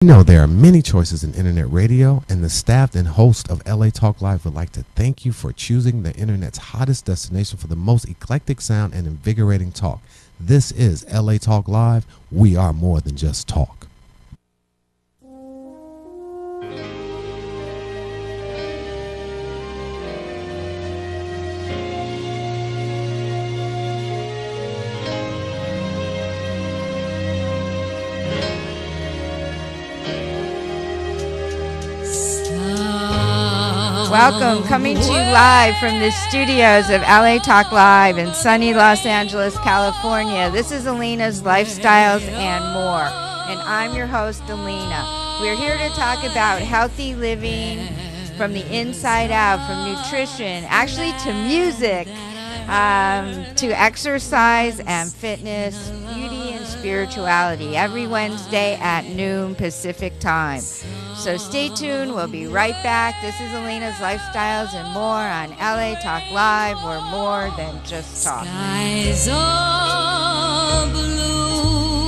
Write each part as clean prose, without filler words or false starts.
We know there are many choices in internet radio, and the staff and host of LA Talk Live would like to thank you for choosing the internet's hottest destination for the most eclectic sound and invigorating talk. This is LA Talk Live. We are more than just talk. Welcome, coming to you live from the studios of LA Talk Live in sunny Los Angeles, California. This is Alina's Lifestyles and More, and I'm your host, Alina. We're here to talk about healthy living from the inside out, from nutrition, actually to music, to exercise and fitness, beauty and spirituality, every Wednesday at noon Pacific time. So stay tuned. We'll be right back. This is Alina's Lifestyles and More on LA Talk Live. We're more than just talk. Skies are blue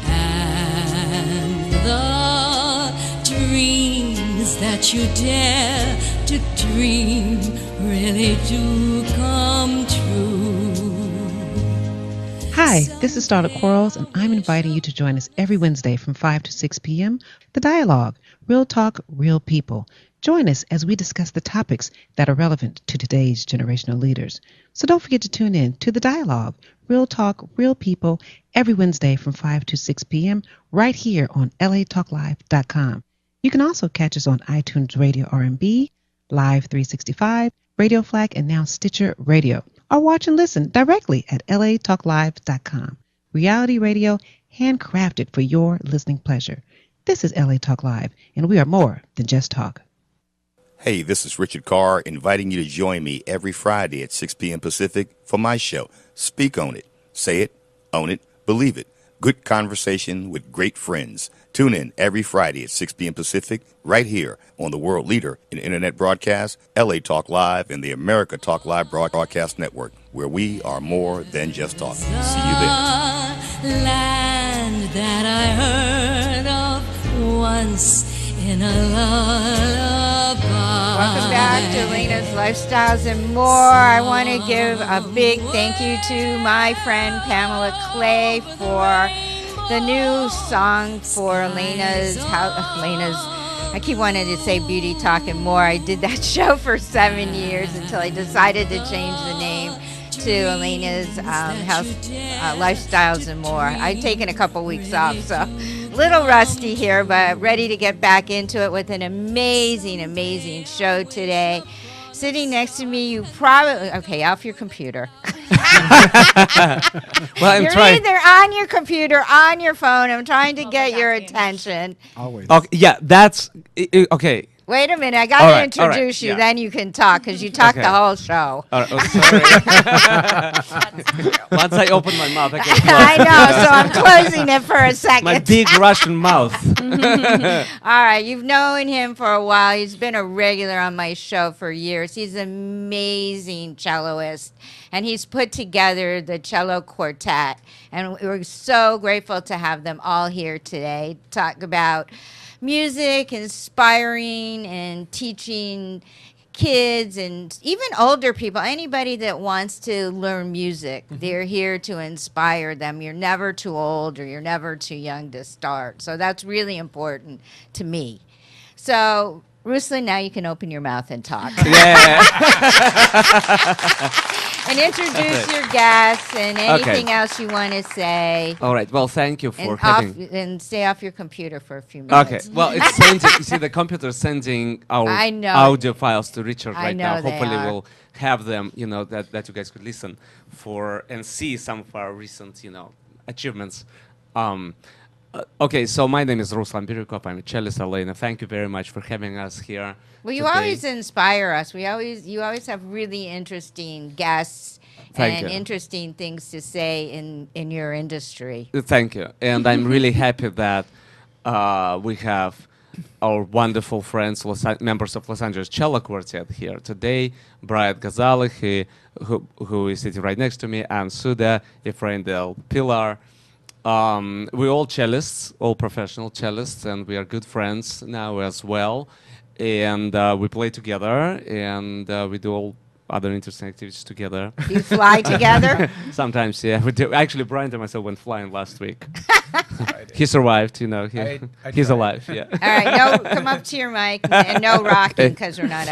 and the dreams that you dare to dream really do come true. Hi, this is Starlet Quarles, and I'm inviting you to join us every Wednesday from 5 to 6 p.m. The Dialogue, Real Talk, Real People. Join us as we discuss the topics that are relevant to today's generational leaders. So don't forget to tune in to The Dialogue, Real Talk, Real People, every Wednesday from 5 to 6 p.m. right here on latalklive.com. You can also catch us on iTunes Radio R&B, Live 365, Radio Flag, and now Stitcher Radio. Or watch and listen directly at latalklive.com. Reality radio handcrafted for your listening pleasure. This is LA Talk Live, and we are more than just talk. Hey, this is Richard Carr, inviting you to join me every Friday at 6 p.m. Pacific for my show, Speak On It. Say it, own it, believe it. Good conversation with great friends. Tune in every Friday at 6 p.m. Pacific, right here on the world leader in internet broadcast, LA Talk Live, and the America Talk Live Broadcast Network, where we are more than just talk. See you there. Land that I heard of once in a lullaby. Welcome back to Alina's Lifestyles and More. I want to give a big thank you to my friend Pamela Clay for the new song for Alina's, I keep wanting to say Beauty Talk and More. I did that show for 7 years until I decided to change the name to Alina's Health Lifestyles and More. I'd taken a couple weeks off, so a little rusty here, but ready to get back into it with an amazing, amazing show today. Sitting next to me, you probably, okay, off your computer. Well, You're either on your computer, on your phone. I'm trying to get your attention. Always. Okay, yeah, that's okay. Wait a minute, I got to introduce you, then you can talk, because you talked the whole show. Sorry. Once I open my mouth, I can I know, so I'm closing it for a second. my big Russian mouth. All right, you've known him for a while. He's been a regular on my show for years. He's an amazing celloist, and he's put together the cello quartet. And we're so grateful to have them all here today to talk about music, inspiring and teaching kids and even older people, anybody that wants to learn music. They're here to inspire them. You're never too old or you're never too young to start. So that's really important to me. So, Ruslan, now you can open your mouth and talk. Yeah. And introduce your guests and anything else you want to say. All right. Well, thank you for And, having. and stay off your computer for a few minutes. Okay. Well, it's sending. You see, the computer's sending our I know. audio files to Richard I right know now. they Hopefully, are. we'll have them. That you guys could listen for and see some of our recent, achievements. Okay, so my name is Ruslan Birikov. I'm a cellist, Elena. Thank you very much for having us here. Well, you today. always inspire us. You always have really interesting guests Thank and you. interesting things to say in your industry. Thank you. And I'm really happy that we have our wonderful friends, members of Los Angeles Cello Quartet here today. Brian Ghazali, who is sitting right next to me, and Suda Efrain del Pilar. We're all cellists, all professional cellists, and we are good friends now as well. And we play together, and we do all other interesting activities together. You fly together? Sometimes, yeah. We do. Actually, Brian and myself went flying last week. He survived, you know. He's tried. alive, yeah. All right, no, come up to your mic and no rocking because we're not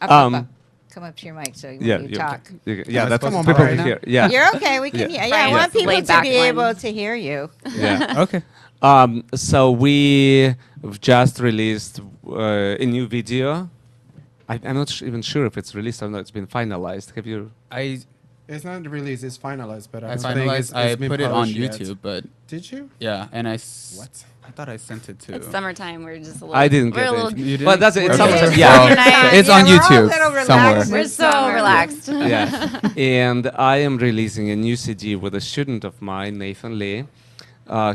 on. Come up to your mic so when you talk. Yeah, I that's supposed what to people right can now? hear. Yeah. You're okay. We can hear. Yeah, I Yeah. want people Laid to back be one. able to hear you. Yeah. Okay. So we've just released a new video. I'm not even sure if it's released or not. It's been finalized. Have you? It's not released. It's finalized, but I don't think finalized. I it's been put it on published yet. YouTube, but Did you? yeah, and What? I thought I sent it to. It's summertime. We're just a little. I didn't we're get a little, it. You didn't? But that's it. It's Okay. summertime. Well, Yeah. it's on we're all a YouTube little relaxed somewhere. this We're so summer. relaxed. Yeah. And I am releasing a new CD with a student of mine, Nathan Lee.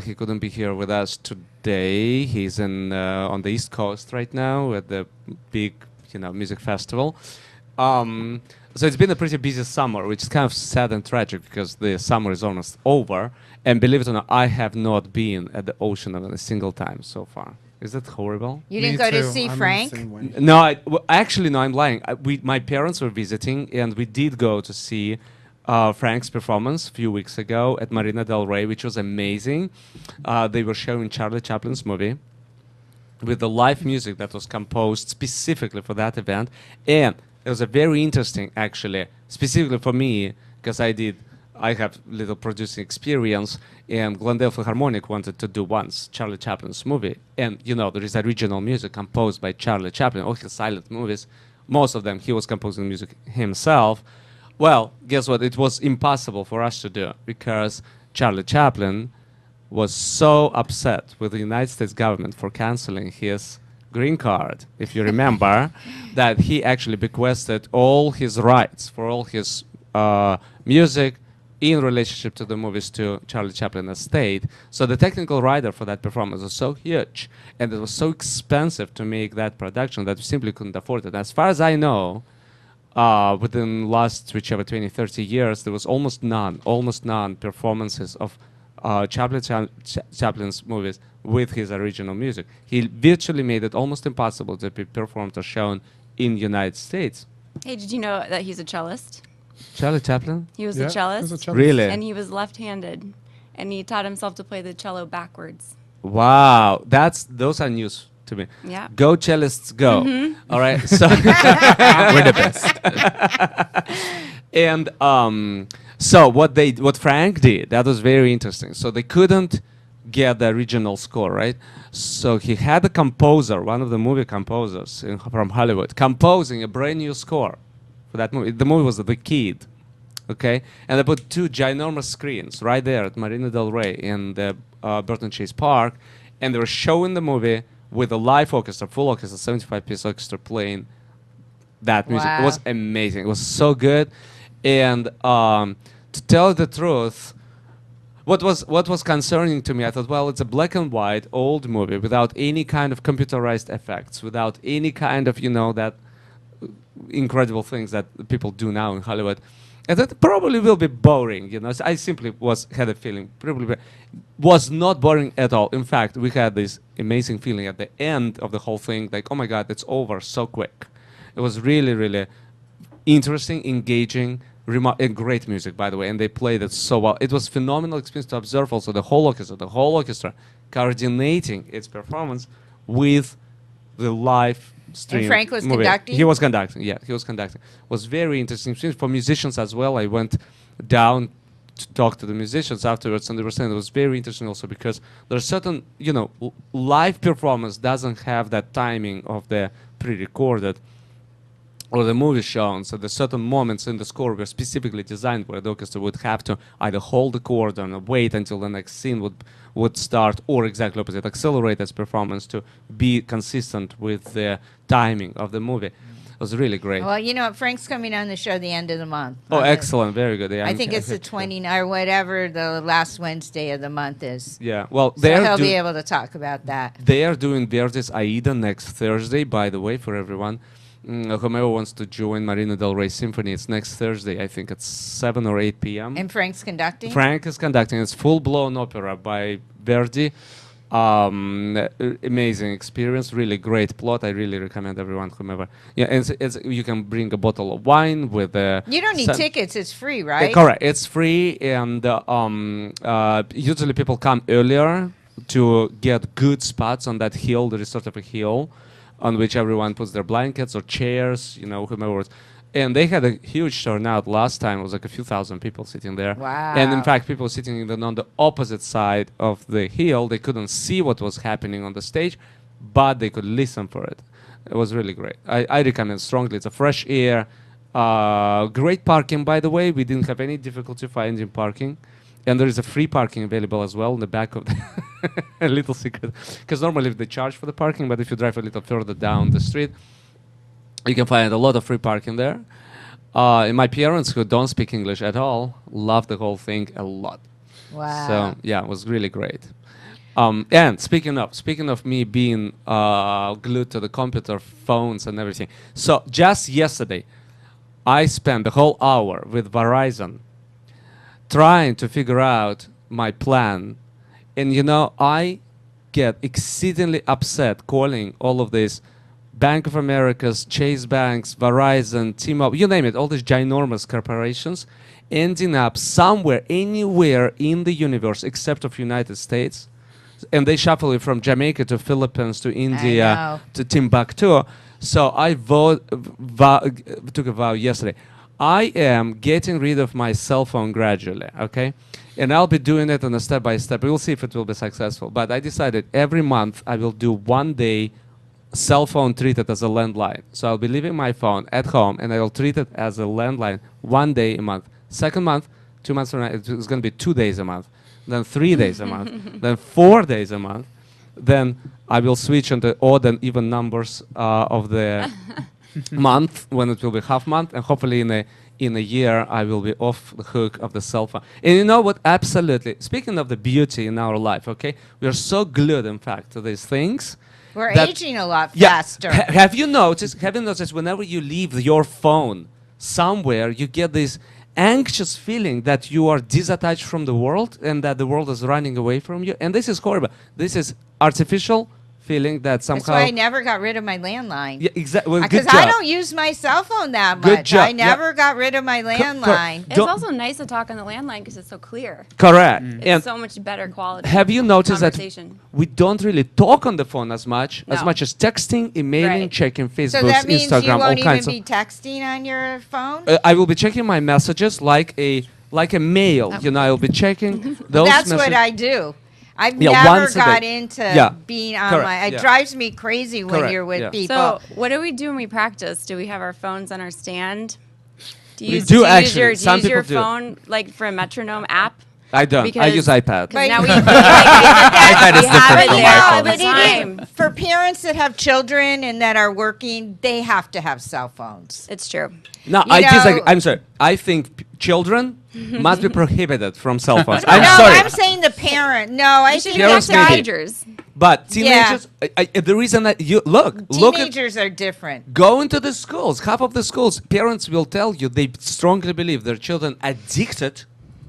He couldn't be here with us today. He's in on the East Coast right now at the big, music festival. So it's been a pretty busy summer, which is kind of sad and tragic because the summer is almost over. And believe it or not, I have not been at the ocean even a single time so far. Is that horrible? You Me didn't go to too. see I'm the Frank? same way. No, actually, no, I'm lying. My parents were visiting, and we did go to see Frank's performance a few weeks ago at Marina del Rey, which was amazing. They were showing Charlie Chaplin's movie with the live music that was composed specifically for that event. And it was a very interesting, actually, specifically for me, because I have little producing experience, and Glendale Philharmonic wanted to do once Charlie Chaplin's movie. And, there is original music composed by Charlie Chaplin, all his silent movies. Most of them, he was composing music himself. Well, guess what? It was impossible for us to do because Charlie Chaplin was so upset with the United States government for canceling his green card, if you remember, that he actually bequested all his rights for all his music in relationship to the movies to Charlie Chaplin estate. So the technical rider for that performance was so huge and it was so expensive to make that production that we simply couldn't afford it. As far as I know, within last whichever 20, 30 years, there was almost none performances of Chaplin's movies with his original music. He virtually made it almost impossible to be performed or shown in the United States. Hey, did you know that he's a cellist? Charlie Chaplin? He was Yeah, a he's cellist. a cellist. Really? And he was left-handed, and he taught himself to play the cello backwards. Wow, those are news to me. Yeah. Go cellists, go! All right, so We're the best. and so what Frank did, that was very interesting. So they couldn't get the original score, right? So he had a composer, one of the movie composers from Hollywood, composing a brand new score for that movie. The movie was The Kid, okay? And they put two ginormous screens right there at Marina del Rey in the Burton Chase Park, and they were showing the movie with a live orchestra, full orchestra, 75-piece orchestra playing that music. It Wow. was amazing. It was so good. And to tell the truth, what was concerning to me, I thought, well, it's a black and white old movie without any kind of computerized effects, without any kind of, that incredible things that people do now in Hollywood. And that probably will be boring, So I simply had a feeling, probably was not boring at all. In fact, we had this amazing feeling at the end of the whole thing, like, oh my God, it's over so quick. It was really, really interesting, engaging, and great music, by the way, and they played it so well. It was phenomenal experience to observe also the whole orchestra coordinating its performance with the live stream. And Frank was movie. conducting? He was conducting, yeah, he was conducting. It was very interesting experience for musicians as well. I went down to talk to the musicians afterwards, and they were saying it was very interesting also because there's certain, live performance doesn't have that timing of the pre-recorded or the movie shown. So there's certain moments in the score were specifically designed where the orchestra would have to either hold the chord or wait until the next scene would start, or exactly opposite, accelerate its performance to be consistent with the timing of the movie. It was really great. Well, you know what? Frank's coming on the show the end of the month. Oh, excellent. Very good. Yeah, I think it's the 29th or whatever the last Wednesday of the month is. Yeah, well, So they're he'll be able to talk about that. They are doing Verdi's Aida next Thursday, by the way, for everyone. whomever wants to join Marina Del Rey Symphony, it's next Thursday. I think it's 7 or 8 p.m. And Frank's conducting? Frank is conducting. It's full-blown opera by Verdi. Amazing experience, really great plot. I really recommend everyone, whomever. Yeah, and you can bring a bottle of wine with a. You don't need tickets. It's free, right? Correct. It's free, and usually people come earlier to get good spots on that hill. There is sort of a hill on which everyone puts their blankets or chairs, whomever. And they had a huge turnout last time. It was like a few thousand people sitting there. Wow. And in fact, people sitting even on the opposite side of the hill, they couldn't see what was happening on the stage, but they could listen for it. It was really great. I recommend strongly. It's a fresh air. Great parking, by the way. We didn't have any difficulty finding parking. And there is a free parking available as well in the back of the a little secret. Because normally they charge for the parking, but if you drive a little further down the street, you can find a lot of free parking there. And my parents, who don't speak English at all, love the whole thing a lot. Wow. So yeah, it was really great. And speaking of me being glued to the computer, phones, and everything. So just yesterday, I spent the whole hour with Verizon trying to figure out my plan. And I get exceedingly upset calling all of these Bank of America's, Chase Banks, Verizon, T-Mobile, you name it, all these ginormous corporations ending up somewhere, anywhere in the universe except of United States. And they shuffle it from Jamaica to Philippines to India to Timbuktu. So I took a vow yesterday. I am getting rid of my cell phone gradually, okay? And I'll be doing it on a step by step. We'll see if it will be successful. But I decided every month I will do 1 day cell phone treated as a landline. So I'll be leaving my phone at home and I will treat it as a landline 1 day a month. Second month, 2 months from now, it's going to be 2 days a month. Then 3 days a month. Then 4 days a month. Then I will switch on the odd and even numbers of the month when it will be half month. And hopefully in a year I will be off the hook of the cell phone. And you know what? Absolutely. Speaking of the beauty in our life, okay? We are so glued, in fact, to these things. We're aging a lot faster. Have you noticed whenever you leave your phone somewhere, you get this anxious feeling that you are disattached from the world and that the world is running away from you? And this is horrible. This is artificial feeling that somehow... That's why I never got rid of my landline. Yeah, exactly. Because I don't use my cell phone that much. Good job. I never got rid of my landline. It's also nice to talk on the landline because it's so clear. Correct. It's so much better quality. Have you noticed that conversation. we don't really talk on the phone as much as texting, emailing, checking Facebook, so that means Instagram, you won't all kinds even be texting on your phone? I will be checking my messages like a mail. I will be checking those That's messages. what I do. I've Yeah, never once a got day. into being on Correct. my... It Yeah. drives me crazy when Correct. you're with Yeah. people. So what do we do when we practice? Do we have our phones on our stand? Do you We use, do do you actually. Use your, Some do you use your people do. phone like for a metronome app? I don't. I use iPad. Because now we, iPad is we have different it from there all iPhone. the time. For parents that have children and that are working, they have to have cell phones. It's true. No, You know- I'm sorry. I think children must be prohibited from cell phones. No, I'm sorry. I'm saying the parent. No, I You should think give it Parents to maybe. teenagers. But Yeah. teenagers, the reason that you look at teenagers are different. go into the schools. Half of the schools, parents will tell you they strongly believe their children addicted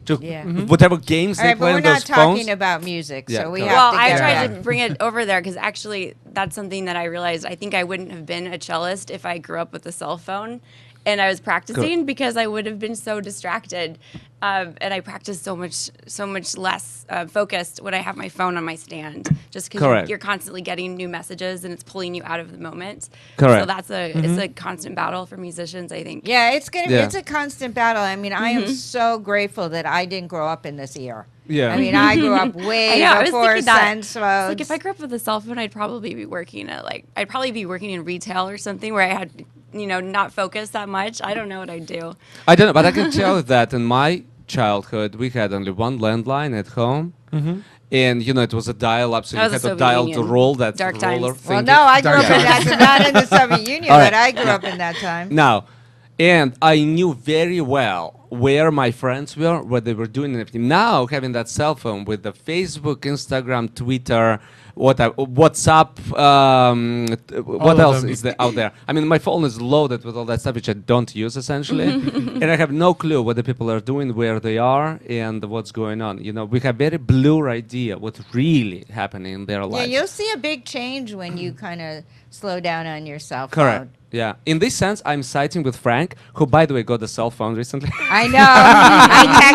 to Yeah. whatever games All they right, play but on we're those not talking phones. about music, Yeah, so we correct. have Well, to I get tried back. to bring it over there because actually that's something that I realized. I think I wouldn't have been a cellist if I grew up with a cell phone. And I was practicing because I would have been so distracted, and I practice so much less focused when I have my phone on my stand, just because Correct. you're constantly getting new messages and it's pulling you out of the moment. Correct. So that's it's a constant battle for musicians, I think. Yeah, it's gonna. Yeah. It's a constant battle. I mean, I am so grateful that I didn't grow up in this era. Yeah. I mean, I grew up way I know, I was before thinking that. sense It's like if phones. I grew up with a cell phone, I'd probably be working in retail or something where I had, not focused that much. I don't know what I'd do. I don't know, but I can tell you that in my childhood, we had only one landline at home. And, it was a dial-up, so That you was had the to dial Soviet to Union. roll that Dark roller times. Well, thing. no, I grew up in that. Not in the Soviet Union, All right. but I grew up in that time. Now, and I knew very well where my friends were, what they were doing and everything. Now, having that cell phone with the Facebook, Instagram, Twitter, WhatsApp. What of else them. is there out there? I mean, my phone is loaded with all that stuff which I don't use essentially, and I have no clue what the people are doing, where they are, and what's going on. You know, we have very blur idea what's really happening in their Yeah, lives. you'll see a big change when you kind of slow down on your cell phone. Correct. Yeah. In this sense, I'm siding with Frank, who, by the way, got a cell phone recently. I know.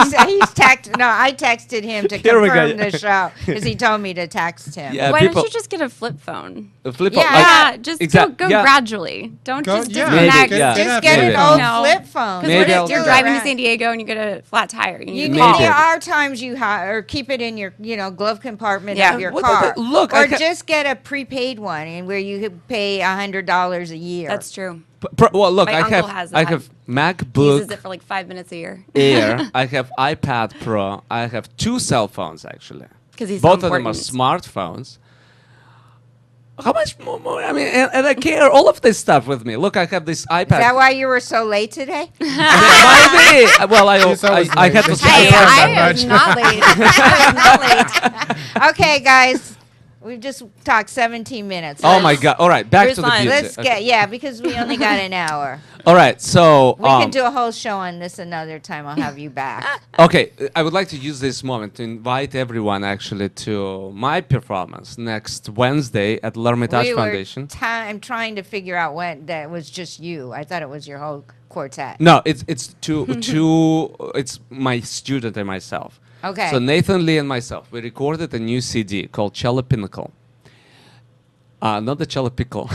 I texted him to Here we go, confirm yeah. the show because he told me to text him. Yeah, Why people- don't you just get a flip phone? A flip Yeah. phone. Yeah, just go yeah. gradually. Don't Go- just yeah. disconnect. Maybe, yeah. Just get Maybe. an old No. flip phone. Because Maybe what I'll if you're do driving that. to San Diego and you get a flat tire? You need need, to call. there are times you or keep it in your glove compartment Yeah. of your What car. the- look, I or ca- just get a prepaid one and where you could pay $100 a year. That's true. Well, look, My I uncle have has I that. have He uses MacBook it for like 5 minutes a year. Air. I have iPad Pro. I have 2 cell phones actually. 'Cause he's so both of them are important. smartphones. How much more? I mean, and I carry all of this stuff with me. Look, I have this iPad. Is that why you were so late today? Maybe. Well, He's always I had to late. say Hey, Sorry I that am much. not late. I am not late. Okay, guys, we've just talked 17 minutes. Oh my God! All right, back to the Ruslan, beauty. Let's Okay. get because we only got an hour. All right, so We can do a whole show on this another time. I'll have you back. okay, I would like to use this moment to invite everyone actually to my performance next Wednesday at L'Hermitage Foundation. I'm trying to figure out when that was just you. I thought it was your whole quartet. No, it's two it's my student and myself. Okay. So Nathan Lee and myself, we recorded a new CD called Cello Pinnacle. Not the Cello Pickle.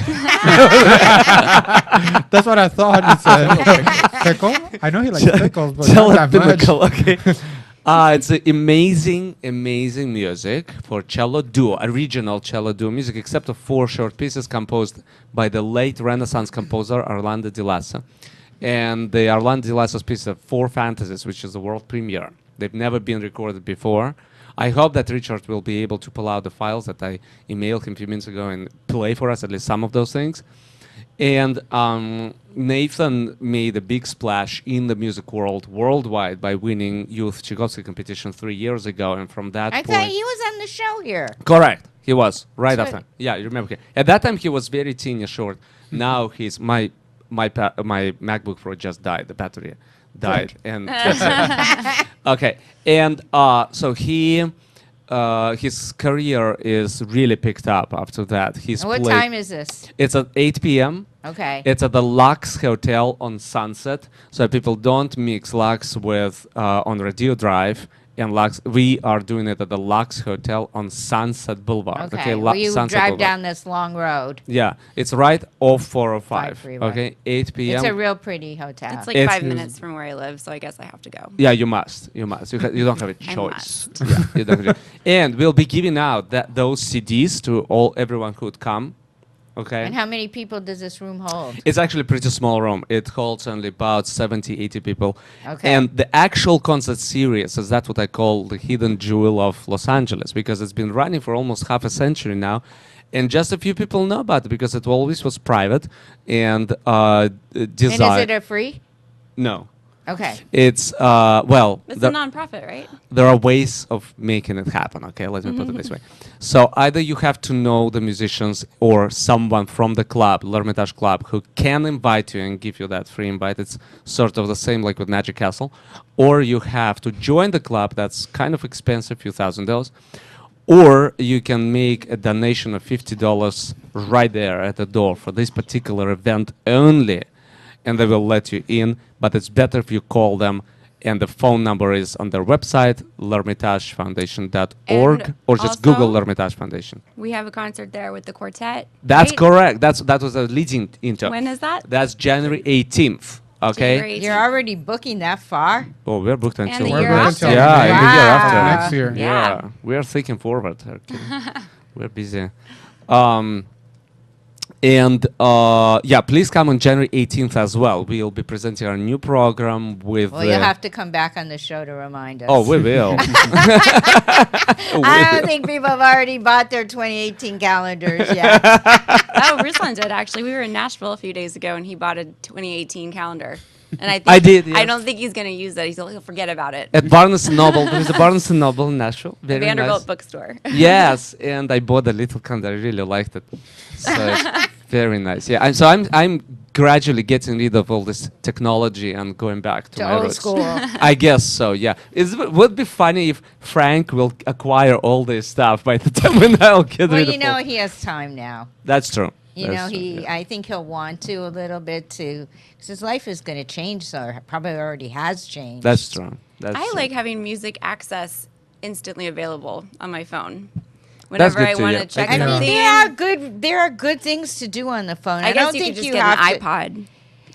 That's what I thought. He said pickle. I know he likes pickles, but Cello not that much. Pinnacle, okay. It's amazing music for cello duo, original cello duo music, except of 4 short pieces composed by the late Renaissance composer Orlando Di Lassa. And the Orlando Di Lassa's piece of 4 Fantasies, which is a world premiere. They've never been recorded before. I hope that Richard will be able to pull out the files that I emailed him a few minutes ago and play for us at least some of those things. And Nathan made a big splash in the music world worldwide by winning Youth Tchaikovsky competition 3 years ago. And from that I point... thought he was on the show here. Correct. He was right So- after. Yeah, you remember. At that time, he was very teeny short. Now he's my MacBook Pro just died. The battery died, and that's it. Okay, and so his career is really picked up after that. He's And what played- time is this? It's at 8 p.m. Okay. It's at the Lux Hotel on Sunset. So people don't mix Lux with on Radio Drive and Lux. We are doing it at the Lux Hotel on Sunset Boulevard. Okay. Lu- Well, you Sunset drive Boulevard. down this long road. Yeah, it's right off 405. freeway. Okay, 8 p.m. It's a real pretty hotel. It's like It's 5 mus- minutes from where I live, so I guess I have to go. Yeah, you must. You must. You don't have a I choice. Yeah, you don't have a- and we'll be giving out those CDs to everyone who would come. Okay. And how many people does this room hold? It's actually a pretty small room. It holds only about 70, 80 people. Okay. And the actual concert series is that what I call the hidden jewel of Los Angeles, because it's been running for almost half a century now. And just a few people know about it because it always was private and And is designed. it a free? No. Okay. It's, well, It's the- a nonprofit, right? there are ways of making it happen. Okay, let me put it this way. So either you have to know the musicians or someone from the club, L'Hermitage Club, who can invite you and give you that free invite. It's sort of the same like with Magic Castle. Or you have to join the club. That's kind of expensive, few $1,000s. Or you can make a donation of $50 right there at the door for this particular event only, and they will let you in. But it's better if you call them, and the phone number is on their website, l'hermitagefoundation.org, And or just also- Google L'Hermitage Foundation. We have a concert there with the quartet. That's right? correct. That was a leading into. When is that? That's January 18th. Okay. January You're already booking that far? Oh, we're booked until the We're year booked after. until Yeah, May. and the year after. Wow. Next year. Yeah, we are thinking forward. Okay. We're busy. And yeah, please come on January 18th as well. We'll be presenting our new program with. Well, you'll have to come back on the show to remind us. Oh, we will. I don't think people have already bought their 2018 calendars yet. Oh, Ruslan did actually. We were in Nashville a few days ago, and he bought a 2018 calendar. And I think I did, I yes. don't think he's going to use that. He'll forget about it. At Barnes & Noble. There's a Barnes & Noble in Nashville. The Very Vanderbilt nice. bookstore. Yes, and I bought a little kind. I really liked it. So it's very nice. Yeah, and so I'm gradually getting rid of all this technology and going back to my old roots. school. I guess so. Yeah, it would be funny if Frank will acquire all this stuff by the time when I'll get Well, rid you of know, all. he has time now. That's true. You That's know, true, he. yeah. I think he'll want to a little bit too, because his life is going to change. So it probably already has changed. That's true. That's I true. like having music access instantly available on my phone. Whenever good I too, want yeah. to check I mean, something, there are good things to do on the phone. I don't guess you think could just you get have an to, iPod.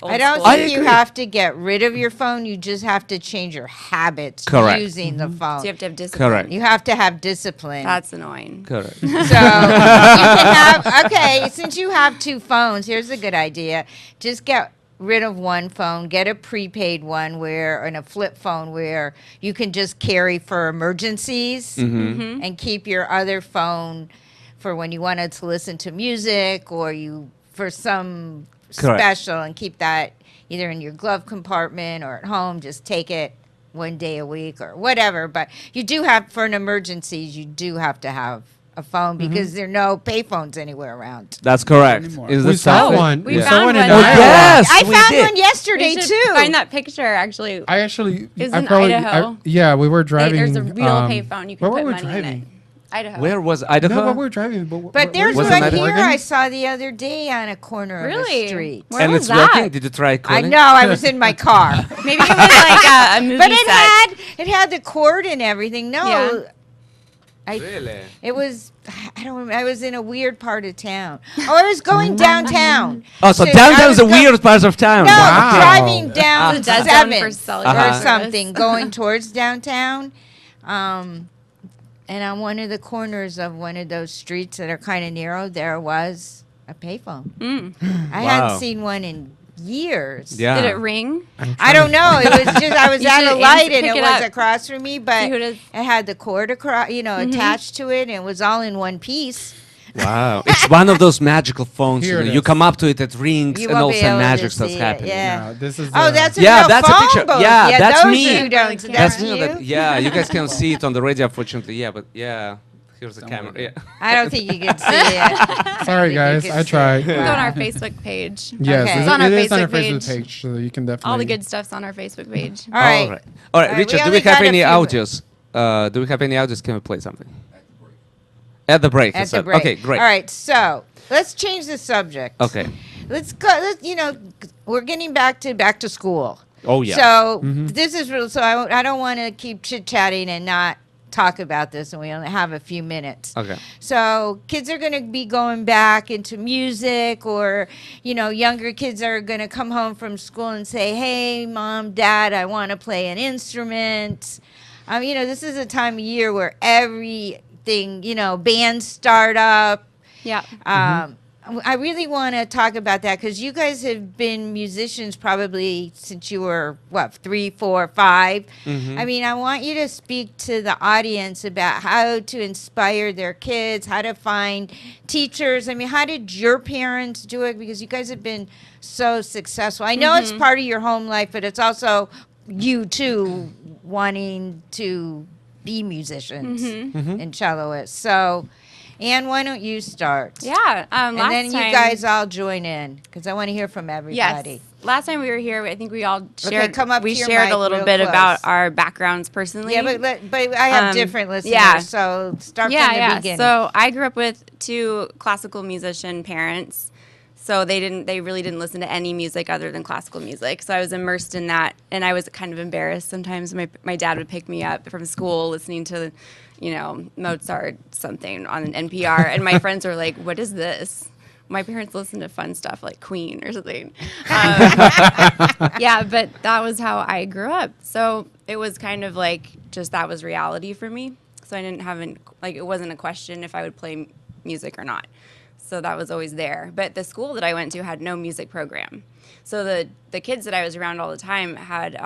I don't Old I think you agree. have to get rid of your phone. You just have to change your habits Correct. using the phone. So you have to have discipline. Correct. You have to have discipline. That's annoying. Correct. So you can have, okay, since you have two phones, here's a good idea. Just get rid of one phone, get a prepaid one and a flip phone where you can just carry for emergencies and keep your other phone for when you wanted to listen to music or you for some Correct. special, and keep that either in your glove compartment or at home. Just take it one day a week or whatever. But you do have, for an emergencies, you do have to have a phone because there are no pay phones anywhere around. That's correct. Anymore. Is We that saw something? one. We We found saw one in one. Oh, Iowa. yes, I we found did. one yesterday We should too. find that picture, actually. I actually, It was I in probably, Idaho. yeah, we were driving. There's a real payphone. You can where put were we money in it. driving? Idaho. Where was Idaho? No, but we were driving. But there's Was it one not here Oregon? I saw the other day on a corner of Really? a street. Where and was it's that? working. Did you try I calling? know, I was in my car. Maybe it was like a movie But set. it had the cord and everything. No. Yeah. Really? It was, I don't remember, I was in a weird part of town. Oh, I was going downtown. Oh, so I downtown is was a weird part of town. No, Wow. driving down It's a dead zone 7th for cell or Uh-huh. something, going towards downtown. And on one of the corners of one of those streets that are kind of narrow, there was a payphone. I Wow. hadn't seen one in years. Yeah. Did it ring? I don't know. It was just I was You at should a light and pick it it was up. across from me, but See who it is. it had the cord across, attached to it, and it was all in one piece. Wow. It's one of those magical phones. Here You, know, it you is. come up to it, it rings, You and won't all be of a sudden able to magic starts see it, happening. yeah. No, this is. Oh, that's a Yeah, real that's a phone picture. booth. Yeah, that's those me. You don't, That's That's you? me. Yeah, you guys can see it on the radio, unfortunately. Yeah, but yeah, here's the camera. Yeah. I don't think you can see it. Sorry, you guys. can I see tried. Go on our Facebook page. Yes, Okay. it's It's on our it is on our Facebook Facebook page, so you can definitely. All the good stuff's on our Facebook page. All right. All right, All right, we Richard, do only we have got a any few- audios? Do we have any audios? Can we play something? At the break. At you the said. break. Okay, great. All right, so let's change the subject. Okay. Let's go. We're getting back to school. Oh, yeah. So this is real. So I don't want to keep chit chatting and not talk about this, and we only have a few minutes. Okay. So kids are going to be going back into music, or younger kids are going to come home from school and say, "Hey, mom, dad, I want to play an instrument." This is a time of year where everything, bands start up. Yeah. I really want to talk about that because you guys have been musicians probably since you were, 3, 4, 5. I mean, I want you to speak to the audience about how to inspire their kids, how to find teachers. I mean, how did your parents do it? Because you guys have been so successful. I know it's part of your home life, but it's also you, too, wanting to be musicians and celloists. So... Anne, why don't you start? Yeah. And Last then time, you guys all join in because I want to hear from everybody. Yes. Last time we were here, I think we all shared. Okay, come up we to your shared mic a little real bit close. about our backgrounds personally. Yeah, but I have different listeners, yeah. so start from the beginning. So I grew up with 2 classical musician parents. So they really didn't listen to any music other than classical music. So I was immersed in that, and I was kind of embarrassed sometimes. My dad would pick me up from school listening to, Mozart something on an NPR, and my friends were like, "What is this?" My parents listened to fun stuff like Queen or something. Yeah, but that was how I grew up. So it was kind of like just that was reality for me. So I didn't have it wasn't a question if I would play music or not. So that was always there. But the school that I went to had no music program. So the kids that I was around all the time had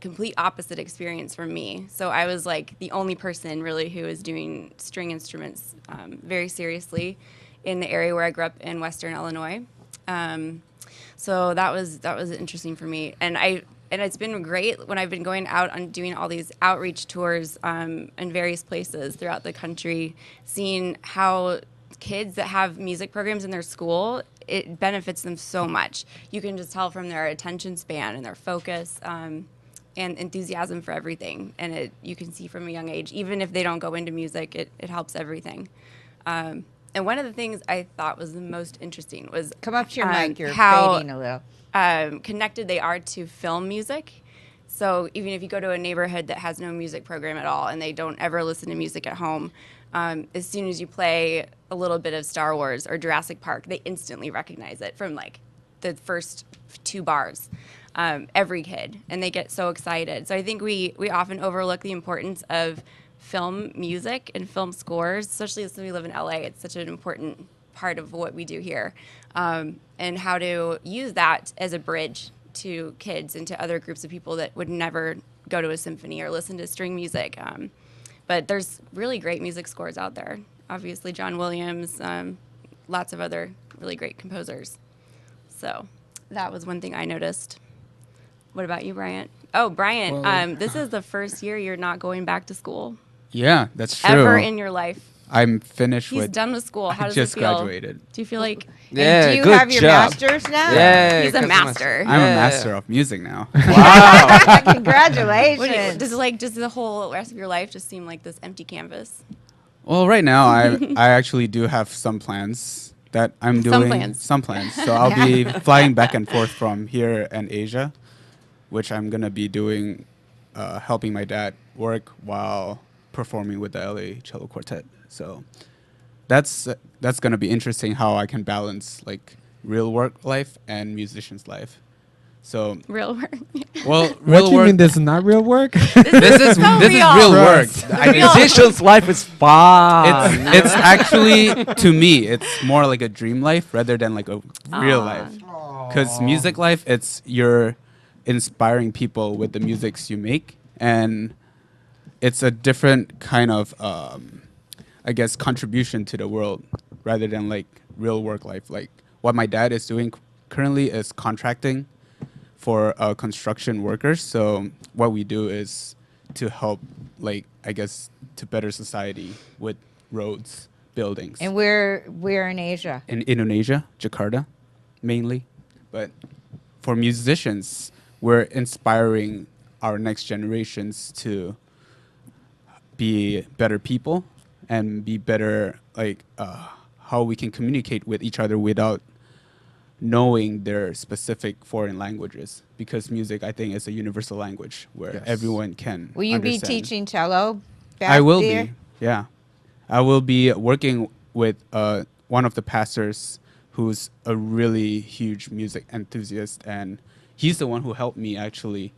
complete opposite experience from me. So I was like the only person really who was doing string instruments very seriously in the area where I grew up in Western Illinois. So that was interesting for me, and it's been great when I've been going out and doing all these outreach tours in various places throughout the country, seeing how kids that have music programs in their school, it benefits them so much. You can just tell from their attention span and their focus and enthusiasm for everything. And you can see from a young age, even if they don't go into music, it helps everything. And one of the things I thought was the most interesting was Come up to your mic. You're how fading a little. connected they are to film music. So even if you go to a neighborhood that has no music program at all and they don't ever listen to music at home, as soon as you play a little bit of Star Wars or Jurassic Park, they instantly recognize it from like the first 2 bars. Every kid, and they get so excited. So I think we often overlook the importance of film music and film scores, especially as we live in LA. It's such an important part of what we do here, and how to use that as a bridge to kids and to other groups of people that would never go to a symphony or listen to string music. But there's really great music scores out there. Obviously, John Williams, lots of other really great composers. So that was one thing I noticed. What about you, Bryant? Oh, Bryant, Well, this is the first year you're not going back to school Yeah, that's true. ever in your life. I'm finished He's with. done with school. How I does just it feel? graduated. Do you feel like Yeah, And do you good have your job. master's now? Yeah, he's a master? I'm a master of music now. Wow. Congratulations. Does the whole rest of your life just seem like this empty canvas? Well, right now I actually do have some plans that I'm doing. Some plans. So I'll be flying back and forth from here and Asia, which I'm gonna be doing, helping my dad work while performing with the LA Cello Quartet. So that's gonna be interesting how I can balance like real work life and musician's life. So Real work. well, What real you work. mean this is not real work? This is real work. I Real. Musician's life is fun. It's actually, to me, it's more like a dream life rather than like a real life. Because music life, you're inspiring people with the musics you make, and it's a different kind of, I guess, contribution to the world rather than like real work life. Like what my dad is doing currently is contracting for construction workers. So what we do is to help, like, I guess, to better society with roads, buildings. And we're in Asia. In Indonesia, Jakarta, mainly. But for musicians, we're inspiring our next generations to be better people and be better, like, how we can communicate with each other without knowing their specific foreign languages, because music, I think, is a universal language where Yes. everyone can Will you understand. be teaching cello back I will there? be, yeah. I will be working with one of the pastors who's a really huge music enthusiast, and he's the one who helped me actually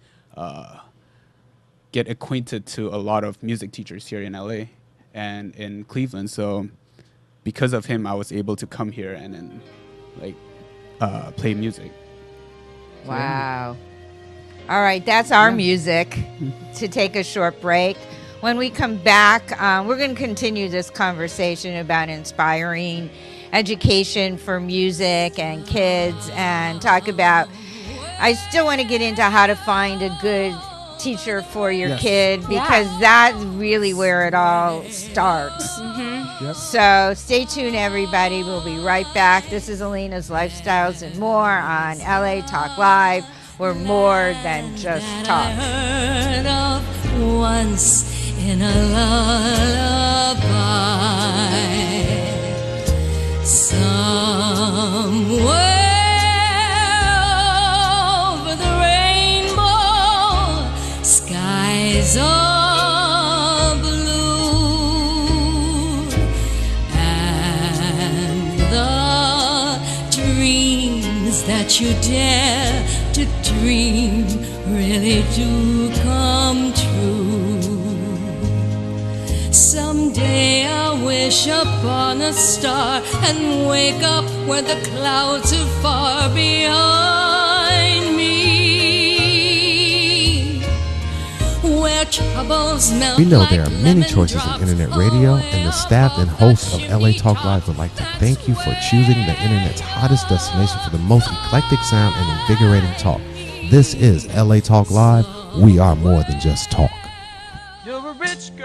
get acquainted to a lot of music teachers here in LA and in Cleveland. So because of him, I was able to come here and then like play music. Wow. All right, that's our music to take a short break. When we come back, we're going to continue this conversation about inspiring education for music and kids, and talk about, I still want to get into how to find a good teacher for your Yes. kid, because that's really where it all starts. Yep. So stay tuned, everybody. We'll be right back. This is Alina's Lifestyles and More on LA Talk Live. We're more than just talk. Heard of once in a lullaby, somewhere over the rainbow, skies are blue, and the dreams that you dare to dream really do come true. Someday I wish upon a star and wake up where the clouds are far behind me, where troubles melt We know like there are many lemon choices in drops internet radio, away and the staff and hosts of LA Talk treetop. Live would like to thank you for choosing the internet's hottest destination for the most eclectic sound and invigorating talk. This is LA Talk Live. We are more than just talk.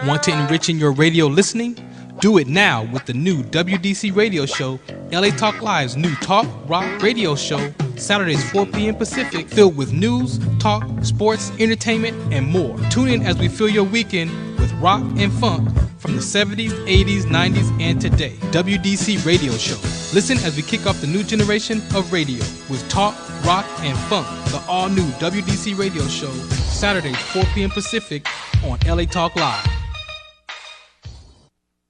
Want to enrich in your radio listening? Do it now with the new WDC radio show, LA Talk Live's new talk rock radio show, Saturdays 4 p.m. Pacific, filled with news, talk, sports, entertainment, and more. Tune in as we fill your weekend with rock and funk from the 70s, 80s, 90s, and today. WDC radio show. Listen as we kick off the new generation of radio with talk, rock, and funk. The all-new WDC radio show, Saturdays 4 p.m. Pacific on LA Talk Live.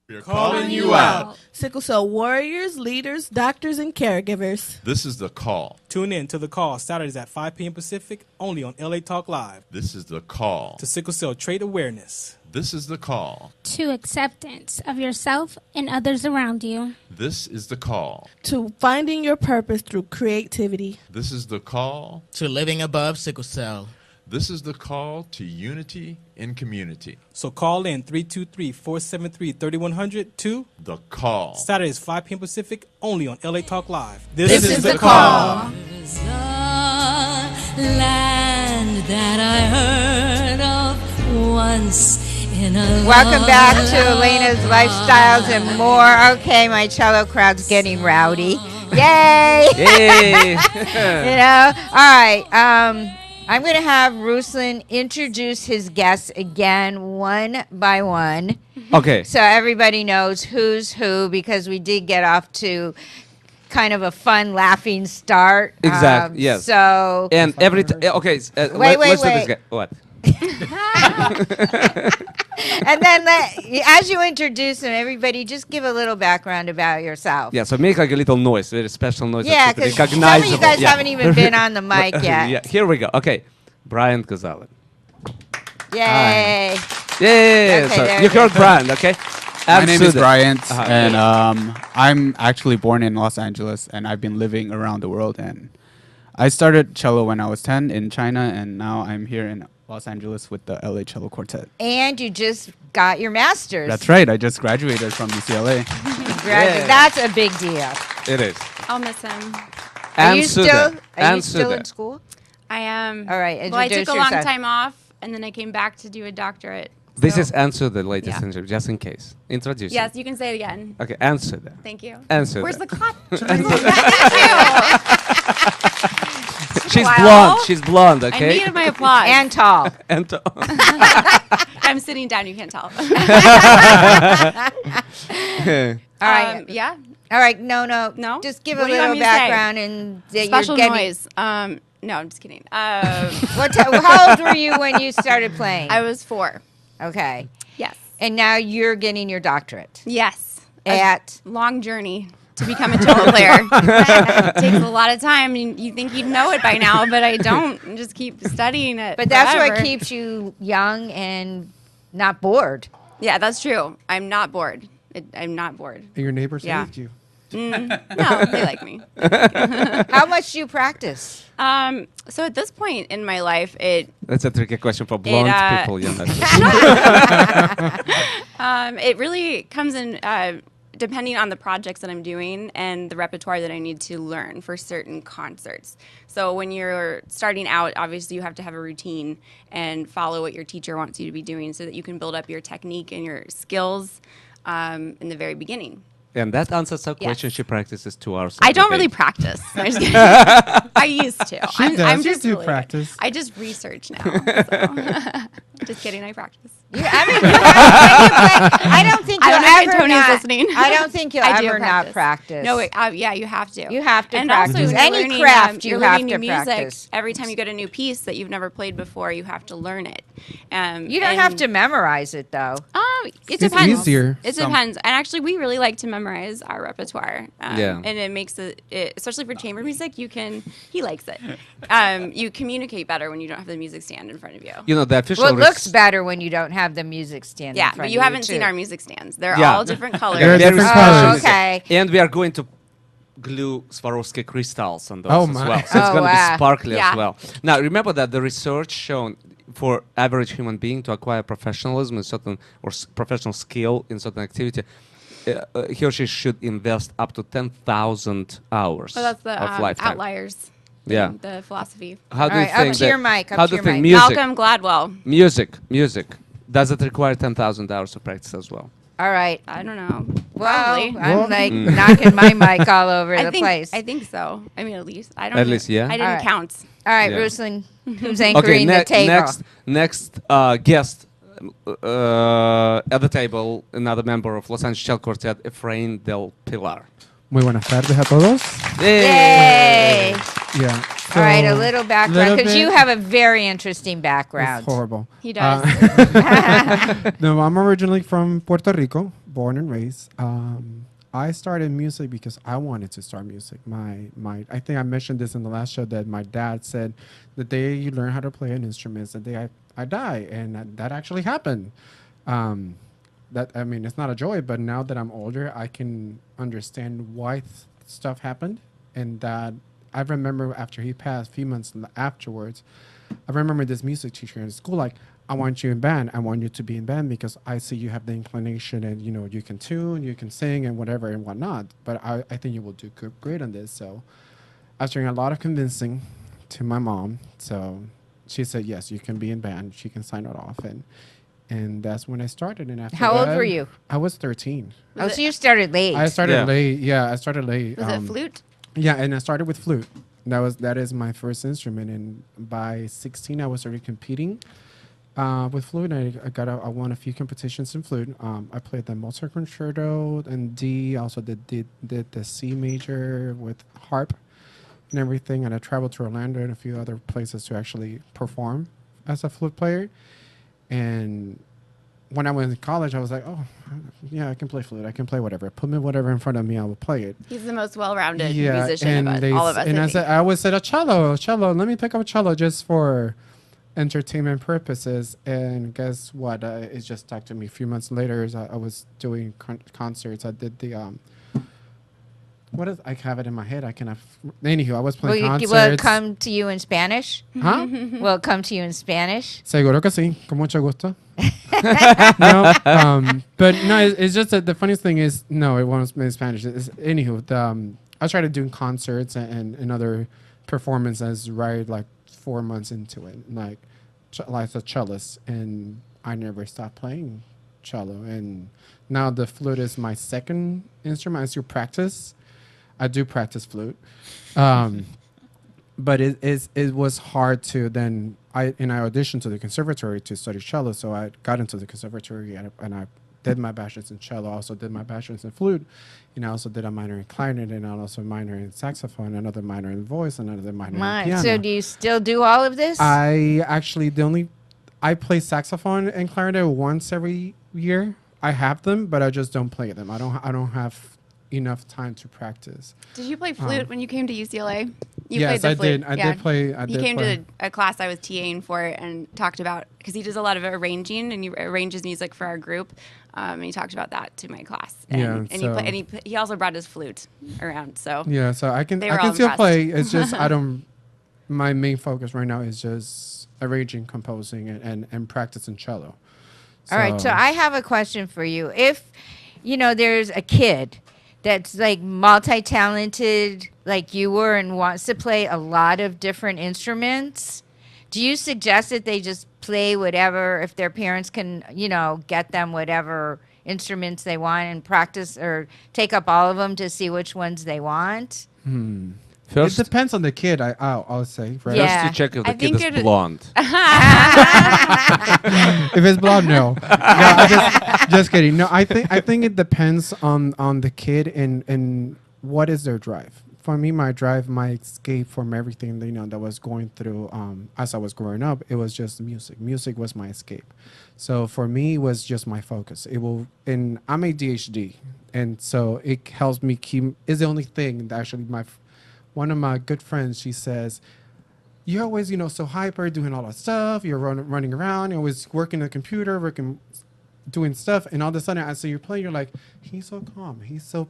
We're calling you out. Sickle cell warriors, leaders, doctors, and caregivers. This is the call. Tune in to The Call, Saturdays at 5 p.m. Pacific, only on LA Talk Live. This is the call. To sickle cell trait awareness. This is the call. To acceptance of yourself and others around you. This is the call. To finding your purpose through creativity. This is the call. To living above sickle cell. This is the call to unity in community. So call in 323-473-3100 to The Call. Saturdays 5 p.m. Pacific, only on LA Talk Live. This is the call. There's a land that I heard of once in a Welcome back to Elena's Lifestyles and More. Okay, my cello crowd's getting rowdy. Yay! Yay! All right. I'm going to have Ruslan introduce his guests again, one by one. Okay. So everybody knows who's who, because we did get off to kind of a fun, laughing start. Exactly. Yes. So. And every okay. Wait. Let's do this guy. What? And then as you introduce them, everybody just give a little background about yourself. Yeah, so make like a little noise, very special noise. Yeah, that's because some of recognizable. you guys haven't even been on the mic yet. Yeah, here we go. Okay, Brian Gonzalez. Yay. Yeah, Okay, so there you it is. heard Brian, okay? My name is Absolutely. Bryant, Uh-huh. and I'm actually born in Los Angeles, and I've been living around the world. And I started cello when I was 10 in China, and now I'm here in Los Angeles with the LA Cello Quartet. And you just got your master's. That's right. I just graduated from UCLA. That's a big deal. It is. I'll miss him. Are you still Answer in that. school? I am. All right, Well, I took introduce a long yourself. time off, and then I came back to do a doctorate. This So- is answer the latest Yeah. interview, just in case. Introduce Yes, it. you can say it again. Okay, answer that. Thank you. Answer Where's that. the clap? She's Wow. blonde. She's blonde, okay? I needed my applause. And tall. And to- I'm sitting down. You can't tell. All right. Yeah. All right. No. No? Just give What a do you want little me to say? background and that Special you're getting. noise. No, I'm just kidding. How old were you when you started playing? I was 4. Okay. Yes. And now you're getting your doctorate. Yes. At A long journey to become a cello player. It takes a lot of time. You think you'd know it by now, but I don't. I just keep studying it. But that's what forever. keeps you young and not bored. Yeah, that's true. I'm not bored. I'm not bored. Your neighbors Yeah. hate you. No, they like me. How much do you practice? So at this point in my life, That's a tricky question for blonde uh, people. Yeah, it really comes in depending on the projects that I'm doing and the repertoire that I need to learn for certain concerts. So when you're starting out, obviously you have to have a routine and follow what your teacher wants you to be doing so that you can build up your technique and your skills in the very beginning. And that answers her Yes. question. She practices 2 hours. I every don't day. really practice. I'm just kidding. I used to. She I'm does. You just do really good. practice. I just research now. So. Just kidding. I practice. I don't think I you'll don't know if ever Tony's not, listening. I don't think you'll I do ever not practice. No, yeah, you have to. You have to and practice. also, when you're Any learning, craft you you're have learning to new music. practice. Every time you get a new piece that you've never played before, you have to learn it. You don't have to memorize it though. It It's depends. easier. It depends. And actually, we really like to memorize our repertoire. Yeah. And it makes it, especially for chamber music, he likes it. You communicate better when you don't have the music stand in front of you. You know, the official. Well, it looks better when you don't have the music stand. in Yeah, front but of you haven't too. seen our music stands. They're Yeah. all different colors. They're Very different special colors. music. Okay. And we are going to glue Swarovski crystals on those Oh as my. well. So it's Oh, going to wow. be sparkly Yeah. as well. Now, remember that the research shown for average human being to acquire professionalism in certain or professional skill in certain activity, he or she should invest up to 10,000 hours Oh, that's the of lifetime. Outliers. Yeah. The philosophy. How do you think up to your mic. how Up do to you your think mic. music? Malcolm Gladwell. Music. Does it require 10,000 hours of practice as well? All right. I don't know. Well, Probably. I'm like knocking my mic all over the place. I think so. I mean, at least. I don't At know. least, yeah? I didn't All right. count. All right, Yeah. Ruslan, who's anchoring the table? Next guest at the table, another member of Los Angeles Cello Quartet, Efrain del Pilar. Muy buenas tardes a todos. Yay! Yeah. All right, a so, little background, because you bit- have a very interesting background. It's horrible. He does. No, I'm originally from Puerto Rico, born and raised. I started music because I wanted to start music. I think I mentioned this in the last show that my dad said the day you learn how to play an instrument is the day I die, and that actually happened. It's not a joy, but now that I'm older, I can understand why stuff happened, and that I remember after he passed, a few months afterwards, I remember this music teacher in school like, I want you in band. I want you to be in band because I see you have the inclination and, you can tune, you can sing and whatever and whatnot. But I think you will do great on this. So after a lot of convincing to my mom, so she said, yes, you can be in band. She can sign it off. And that's when I started. And after How old that, were you? I was 13. Oh, so you started late. I started late. Yeah, I started late. Was it flute? Yeah, and I started with flute. That is my first instrument. And by 16, I was already competing with flute. I won a few competitions in flute. I played the Mozart Concerto and D. Also did the C major with harp and everything. And I traveled to Orlando and a few other places to actually perform as a flute player. And when I went to college, I was like, oh, yeah, I can play flute. I can play whatever. Put me whatever in front of me, I will play it. He's the most well-rounded musician of all of us. And I always said, a cello. Let me pick up a cello just for entertainment purposes. And guess what? It just stuck to me. A few months later, I was doing concerts. I did the I have it in my head. I cannot. Anywho, I was playing concerts. Will it come to you in Spanish? Huh? Will it come to you in Spanish? Seguro que sí, con mucho gusto. No, but no, it's just that the funniest thing is, no, it won't in Spanish. Anywho, I started doing concerts and other performances right like 4 months into it, like a cellist, and I never stopped playing cello. And now the flute is my second instrument. I still practice. I do practice flute, but it was hard to then. I auditioned to the conservatory to study cello, so I got into the conservatory and I did my bachelor's in cello. I also did my bachelor's in flute, and I also did a minor in clarinet, and I also a minor in saxophone, another minor in voice, another minor in piano. So do you still do all of this? I actually I play saxophone and clarinet once every year. I have them, but I just don't play them. I don't have enough time to practice. Did you play flute when you came to UCLA? Yes, I did. I did play. He came to a class I was TAing for and talked about, because he does a lot of arranging and he arranges music for our group. And he talked about that to my class. And, he also brought his flute around. So yeah, so I can still impressed. play. It's just my main focus right now is just arranging, composing, and practicing cello. All right, so I have a question for you. If there's a kid that's like multi-talented like you were and wants to play a lot of different instruments, do you suggest that they just play whatever, if their parents can, get them whatever instruments they want and practice or take up all of them to see which ones they want? First, it depends on the kid. I'll say. Right? Yeah. First, you check if the kid is blonde. If it's blonde, no. Just kidding. No, I think it depends on the kid and what is their drive. For me, my drive, my escape from everything that was going through as I was growing up, it was just music. Music was my escape. So for me, it was just my focus. And I'm ADHD, and so it helps me keep. It's the only thing that actually one of my good friends, she says, you're always, so hyper, doing all that stuff. You're running around. You're always working the computer, doing stuff. And all of a sudden, I see you play. You're like, he's so calm. He's so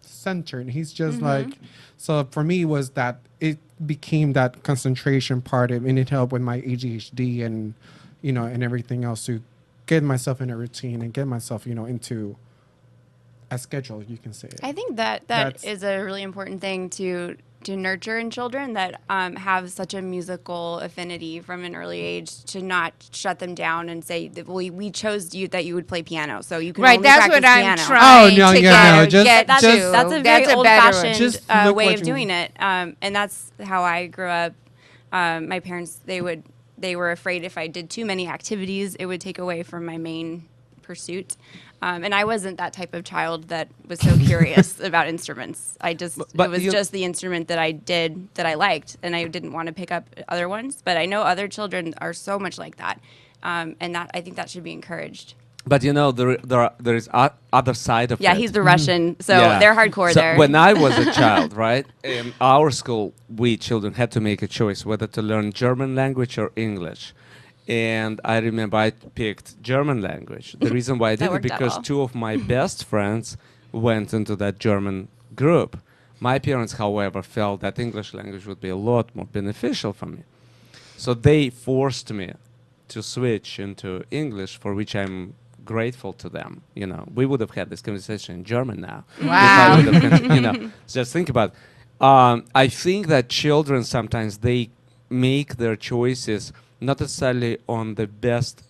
centered. He's just like, so for me was that it became that concentration part and it helped with my ADHD and, you know, and everything else to get myself in a routine and get myself, you know, into a schedule, you can say it. I think that is a really important thing to nurture in children that have such a musical affinity from an early age, to not shut them down and say that we chose you that you would play piano, so you can Right, only that's practice what I'm piano. trying no, to yeah, no, get, just- get that's, to. that's a very That's a better old-fashioned Just way look of what doing it, and that's how I grew up. My parents, they were afraid if I did too many activities, it would take away from my main pursuit. And I wasn't that type of child that was so curious about instruments. But it was just the instrument that I did that I liked, and I didn't want to pick up other ones. But I know other children are so much like that, and that I think that should be encouraged. But you know, there is other side of it. Yeah, he's the Russian, so they're hardcore So there. when I was a child, right, in our school, we children had to make a choice whether to learn German language or English. And I remember I picked German language. The reason why I did it because two of my best friends went into that German group. My parents, however, felt that English language would be a lot more beneficial for me. So they forced me to switch into English, for which I'm grateful to them. You know, we would have had this conversation in German now. Wow. You know, just think about it. I think that children sometimes they make their choices not necessarily on the best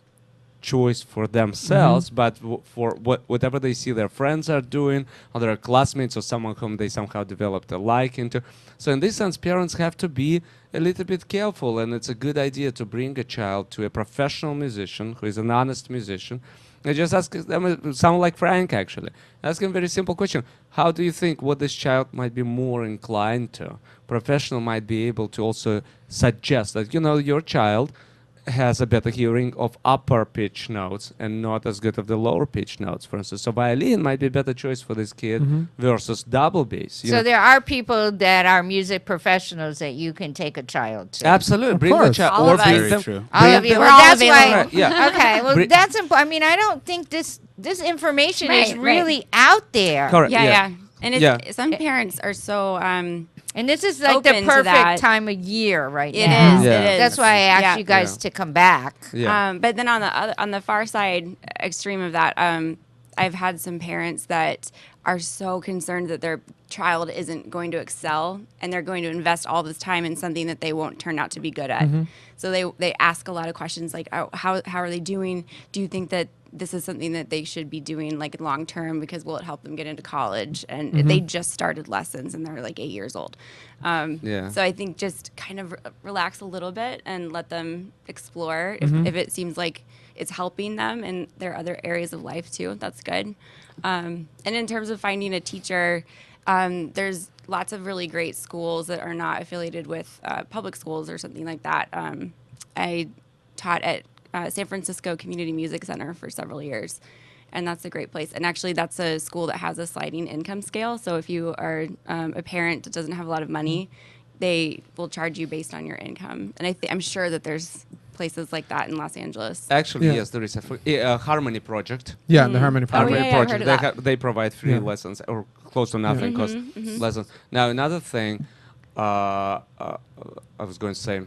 choice for themselves, but for whatever they see their friends are doing, or their classmates, or someone whom they somehow developed a liking to. So in this sense, parents have to be a little bit careful, and it's a good idea to bring a child to a professional musician who is an honest musician. And just ask them, sound like Frank actually. Ask him a very simple question. How do you think what this child might be more inclined to? Professional might be able to also suggest that, you know, your child has a better hearing of upper pitch notes and not as good of the lower pitch notes, for instance. So violin might be a better choice for this kid versus double bass. You So know? there are people that are music professionals that you can take a child to. Absolutely. Bring the child. All Or of bring us. them. True. All of you. We're Well, all that's why. available. Yeah. Okay. Well, Bri- that's important. I mean, I don't think this information is Right, really out there. Correct. Yeah. And it's, Yeah. some parents are so And this is like the Open to perfect that. time of year right It now. is. Yeah. It is. That's why I asked Yeah. you guys to come back. Yeah. But then on the far side extreme of that, I've had some parents that are so concerned that their child isn't going to excel, and they're going to invest all this time in something that they won't turn out to be good at. So they ask a lot of questions like, oh, how are they doing? Do you think that this is something that they should be doing like long term, because will it help them get into college? And they just started lessons and they're like 8 years old. So I think just kind of relax a little bit and let them explore. If it seems like it's helping them in their other areas of life too, that's good. And in terms of finding a teacher, there's lots of really great schools that are not affiliated with public schools or something like that. I taught at San Francisco Community Music Center for several years, and that's a great place. And actually, that's a school that has a sliding income scale. So if you are a parent that doesn't have a lot of money, they will charge you based on your income. And I'm sure that there's places like that in Los Angeles. Actually, Yeah. yes, there is a Harmony Project. Yeah, the Harmony Oh, Project. yeah, Harmony I've Project. heard of that. They provide free Yeah. lessons or close to nothing cost lessons. Now another thing, I was going to say.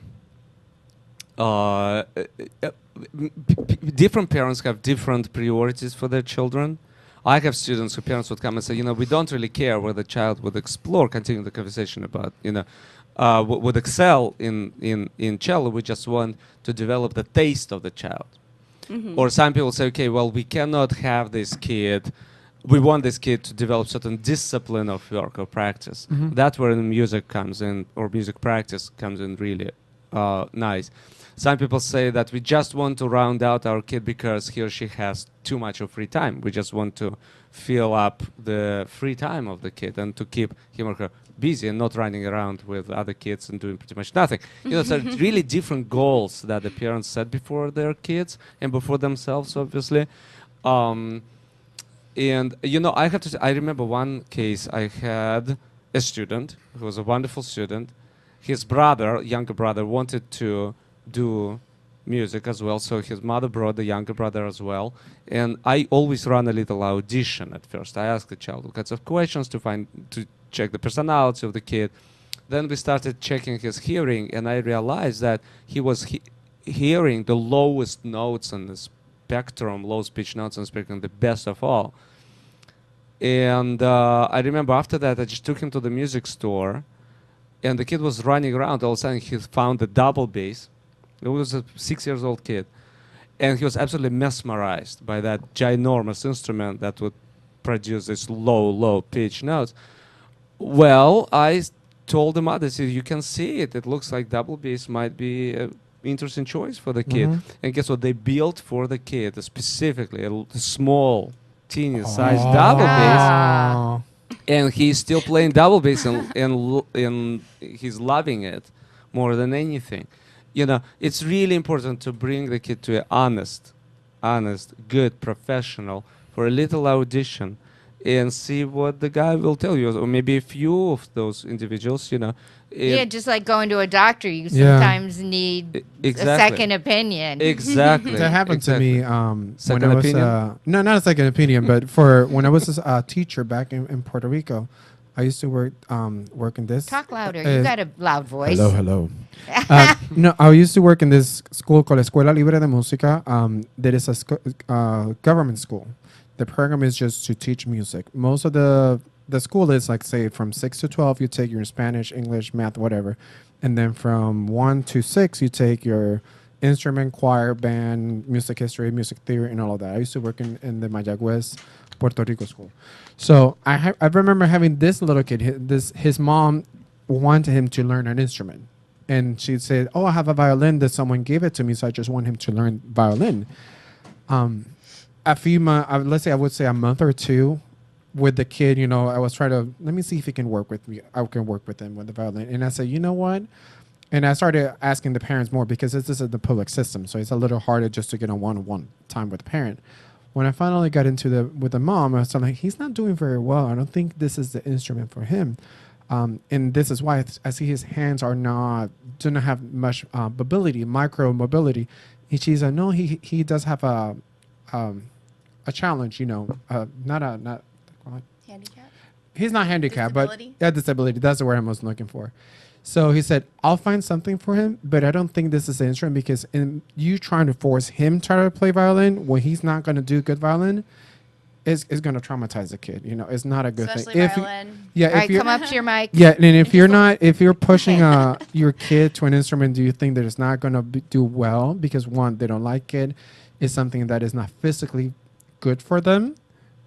Different parents have different priorities for their children. I have students whose parents would come and say, you know, we don't really care where the child would explore, continue the conversation about, you know, would excel in cello. We just want to develop the taste of the child. Or some people say, okay, well, we cannot have this kid. We want this kid to develop certain discipline of work or practice. That's where the music comes in, or music practice comes in really nice. Some people say that we just want to round out our kid because he or she has too much of free time. We just want to fill up the free time of the kid and to keep him or her busy and not running around with other kids and doing pretty much nothing. You know, so really different goals that the parents set before their kids and before themselves, obviously. And, you know, I have to say, I remember one case. I had a student who was a wonderful student. His brother, younger brother, wanted to do music as well. So his mother brought the younger brother as well. And I always run a little audition at first. I ask the child all kinds of questions to check the personality of the kid. Then we started checking his hearing, and I realized that he was hearing the lowest notes on the spectrum, low pitch notes on the spectrum, the best of all. And I remember after that, I just took him to the music store, and the kid was running around. All of a sudden, he found the double bass. It was a 6-year-old kid, and he was absolutely mesmerized by that ginormous instrument that would produce this low pitch notes. Well, I told the mother, said, you can see it. It looks like double bass might be an interesting choice for the kid. And guess what? They built for the kid specifically a small, teeny sized double bass. And he's still playing double bass, and he's loving it more than anything. You know, it's really important to bring the kid to an honest, good professional for a little audition and see what the guy will tell you, or maybe a few of those individuals, you know. Yeah, just like going to a doctor, you sometimes need a second opinion. Exactly. That happened to me when I was opinion? not a second opinion, but for when I was a teacher back in Puerto Rico, I used to work in this. Talk louder. You got a loud voice. Hello. No, I used to work in this school called Escuela Libre de Música. That is a government school. The program is just to teach music. Most of the school is like, say, from 6 to 12, you take your Spanish, English, math, whatever. And then from 1 to 6, you take your instrument, choir, band, music history, music theory, and all of that. I used to work in the Mayagüez, Puerto Rico school. So I remember having this little kid. His mom wanted him to learn an instrument. And she said, oh, I have a violin that someone gave it to me, so I just want him to learn violin. A few months, let's say I would say a month or two with the kid, you know, I was trying to, let me see if he can work with me. I can work with him with the violin. And I said, you know what? And I started asking the parents more because this is the public system. So it's a little harder just to get a one-on-one time with the parent. When I finally got into with the mom, I was like, he's not doing very well. I don't think this is the instrument for him. And this is why I see his hands do not have much mobility, micro mobility. And she's like, no, he does have a challenge, you know, not handicap. He's not handicapped, Disability? but disability. That's the word I was looking for. So he said, I'll find something for him, but I don't think this is the instrument because in you trying to force him to play violin when he's not going to do good violin is going to traumatize the kid. You know, it's not a good Especially thing. violin. All right, come up to your mic. Yeah, and if you're pushing your kid to an instrument, do you think that it's not going to do well because one, they don't like it, is something that is not physically good for them?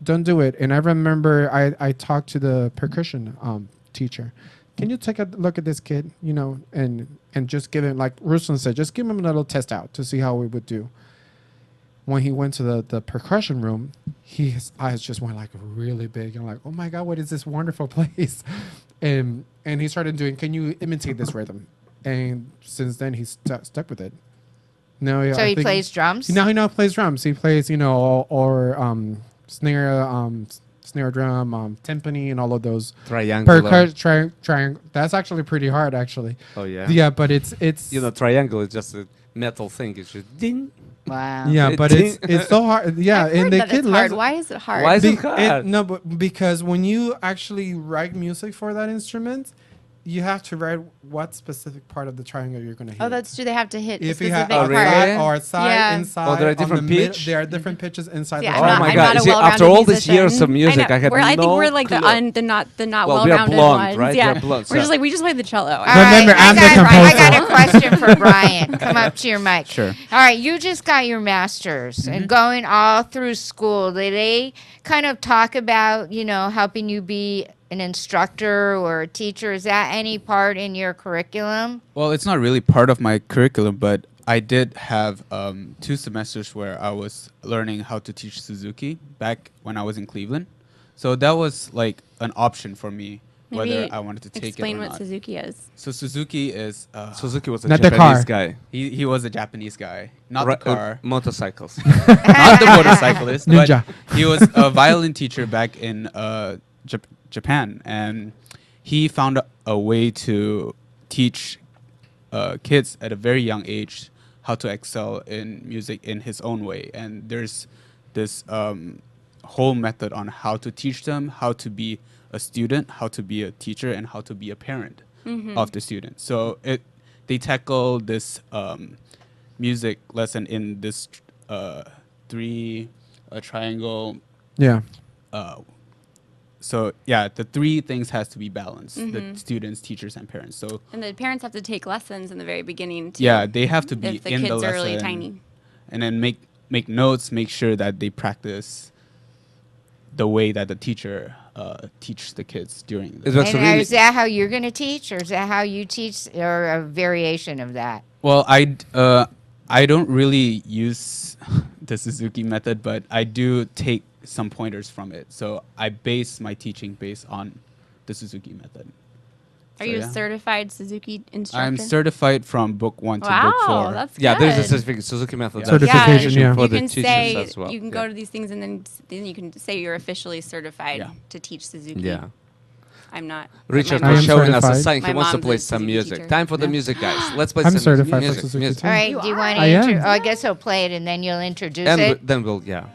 Don't do it. And I remember I talked to the percussion teacher. Can you take a look at this kid, you know, and just give him, like Ruslan said, just give him a little test out to see how he would do. When he went to the percussion room, his eyes just went like really big and like, oh my God, what is this wonderful place? And he started doing, can you imitate this rhythm? And since then he's stuck with it. No, So he plays drums? No, he now plays drums. He plays, you know, or snare drum, timpani, and all of those. Triangular. That's actually pretty hard, actually. Oh, yeah? Yeah, but it's... You know, triangle is just a metal thing. It's just ding. Wow. Yeah, but it's so hard. Yeah, I've and heard the that kid it's hard. loves Why is it hard? Why is it hard? No, but because when you actually write music for that instrument, you have to write what specific part of the triangle you're going to hit. Oh, that's true. They have to hit a If you specific have part. or side, inside. Oh, there are on different the pitch? There are different pitches inside See, the I'm Oh not, my I'm God. not a See, well-rounded after all these years musician. of music, I had I think no we're like clue. the not Well, we are well-rounded blonde, ones. right? Yeah, We're blonde, we're just so- like we just play the cello. All Remember, right, I'm the I composer. got a question for Brian. Come up to your mic. Sure. All right, you just got your master's and going all through school. Did they kind of talk about, you know, helping you be an instructor or a teacher? Is that any part in your curriculum? Well, it's not really part of my curriculum, but I did have 2 semesters where I was learning how to teach Suzuki back when I was in Cleveland. So that was like an option for me, Maybe whether I wanted to take it or explain what not. Suzuki is. So Suzuki is... Suzuki was a Not the Japanese car. guy. He was a Japanese guy, not the car. Motorcycles. Not the motorcyclist, Ninja. but he was a violin teacher back in Japan, and he found a way to teach kids at a very young age how to excel in music in his own way. And there's this whole method on how to teach them, how to be a student, how to be a teacher, and how to be a parent of the student. So they tackle this music lesson in this three triangle. Yeah. So yeah, the three things has to be balanced: the students, teachers, and parents. So And the parents have to take lessons in the very beginning too. yeah, they have to be if the in kids the lesson, are really tiny. and then make notes, make sure that they practice the way that the teacher teaches the kids during the And is that how you're going to teach, or is that how you teach, or a variation of that? Well, I don't really use the Suzuki method, but I do take some pointers from it. So I base my teaching based on the Suzuki method. Are you a certified Suzuki instructor? I'm certified from book 1 to Wow, book 4. that's Yeah, there's a good. certificate, Suzuki method. Yeah. Certification, yeah. For You the can teachers say as well. you can go to these things, and then you can say you're officially certified to teach Suzuki. Yeah. I'm not. Richard My mom- was showing us a certified. sign. He My wants to mom's play a some Suzuki music. teacher. Time for the Yeah. music, guys. Let's play I'm some certified for music. Suzuki music. too. All right, You do you want to I am. I guess he'll play it, and then you'll introduce And it. then we'll, yeah.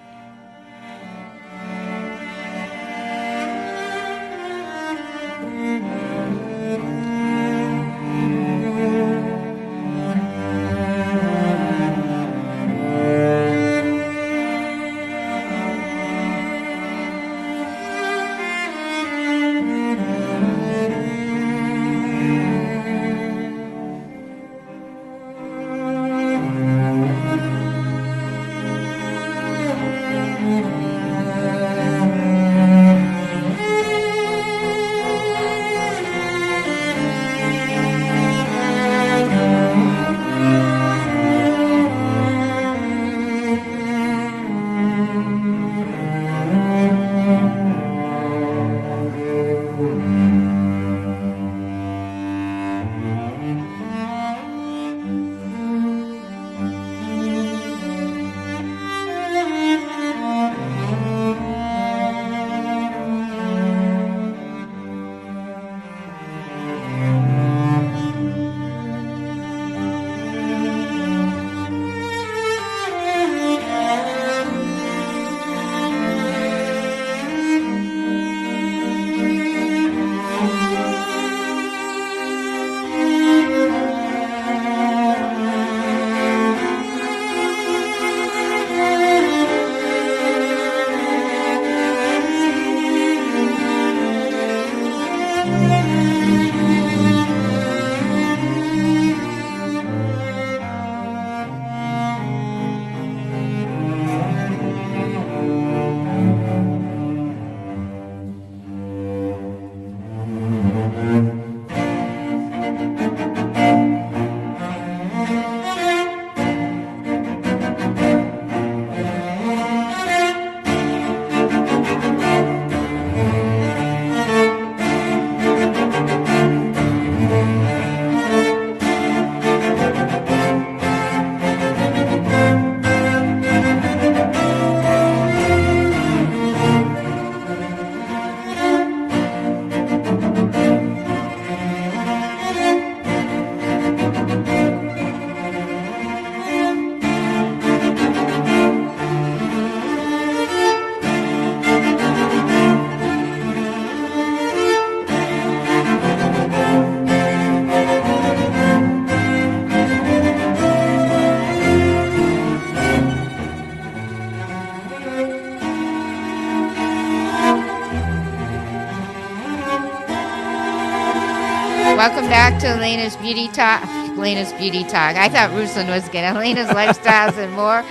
Welcome back to Elena's Beauty Talk. Elena's Beauty Talk. I thought Ruslan was going to. Elena's Lifestyles and More.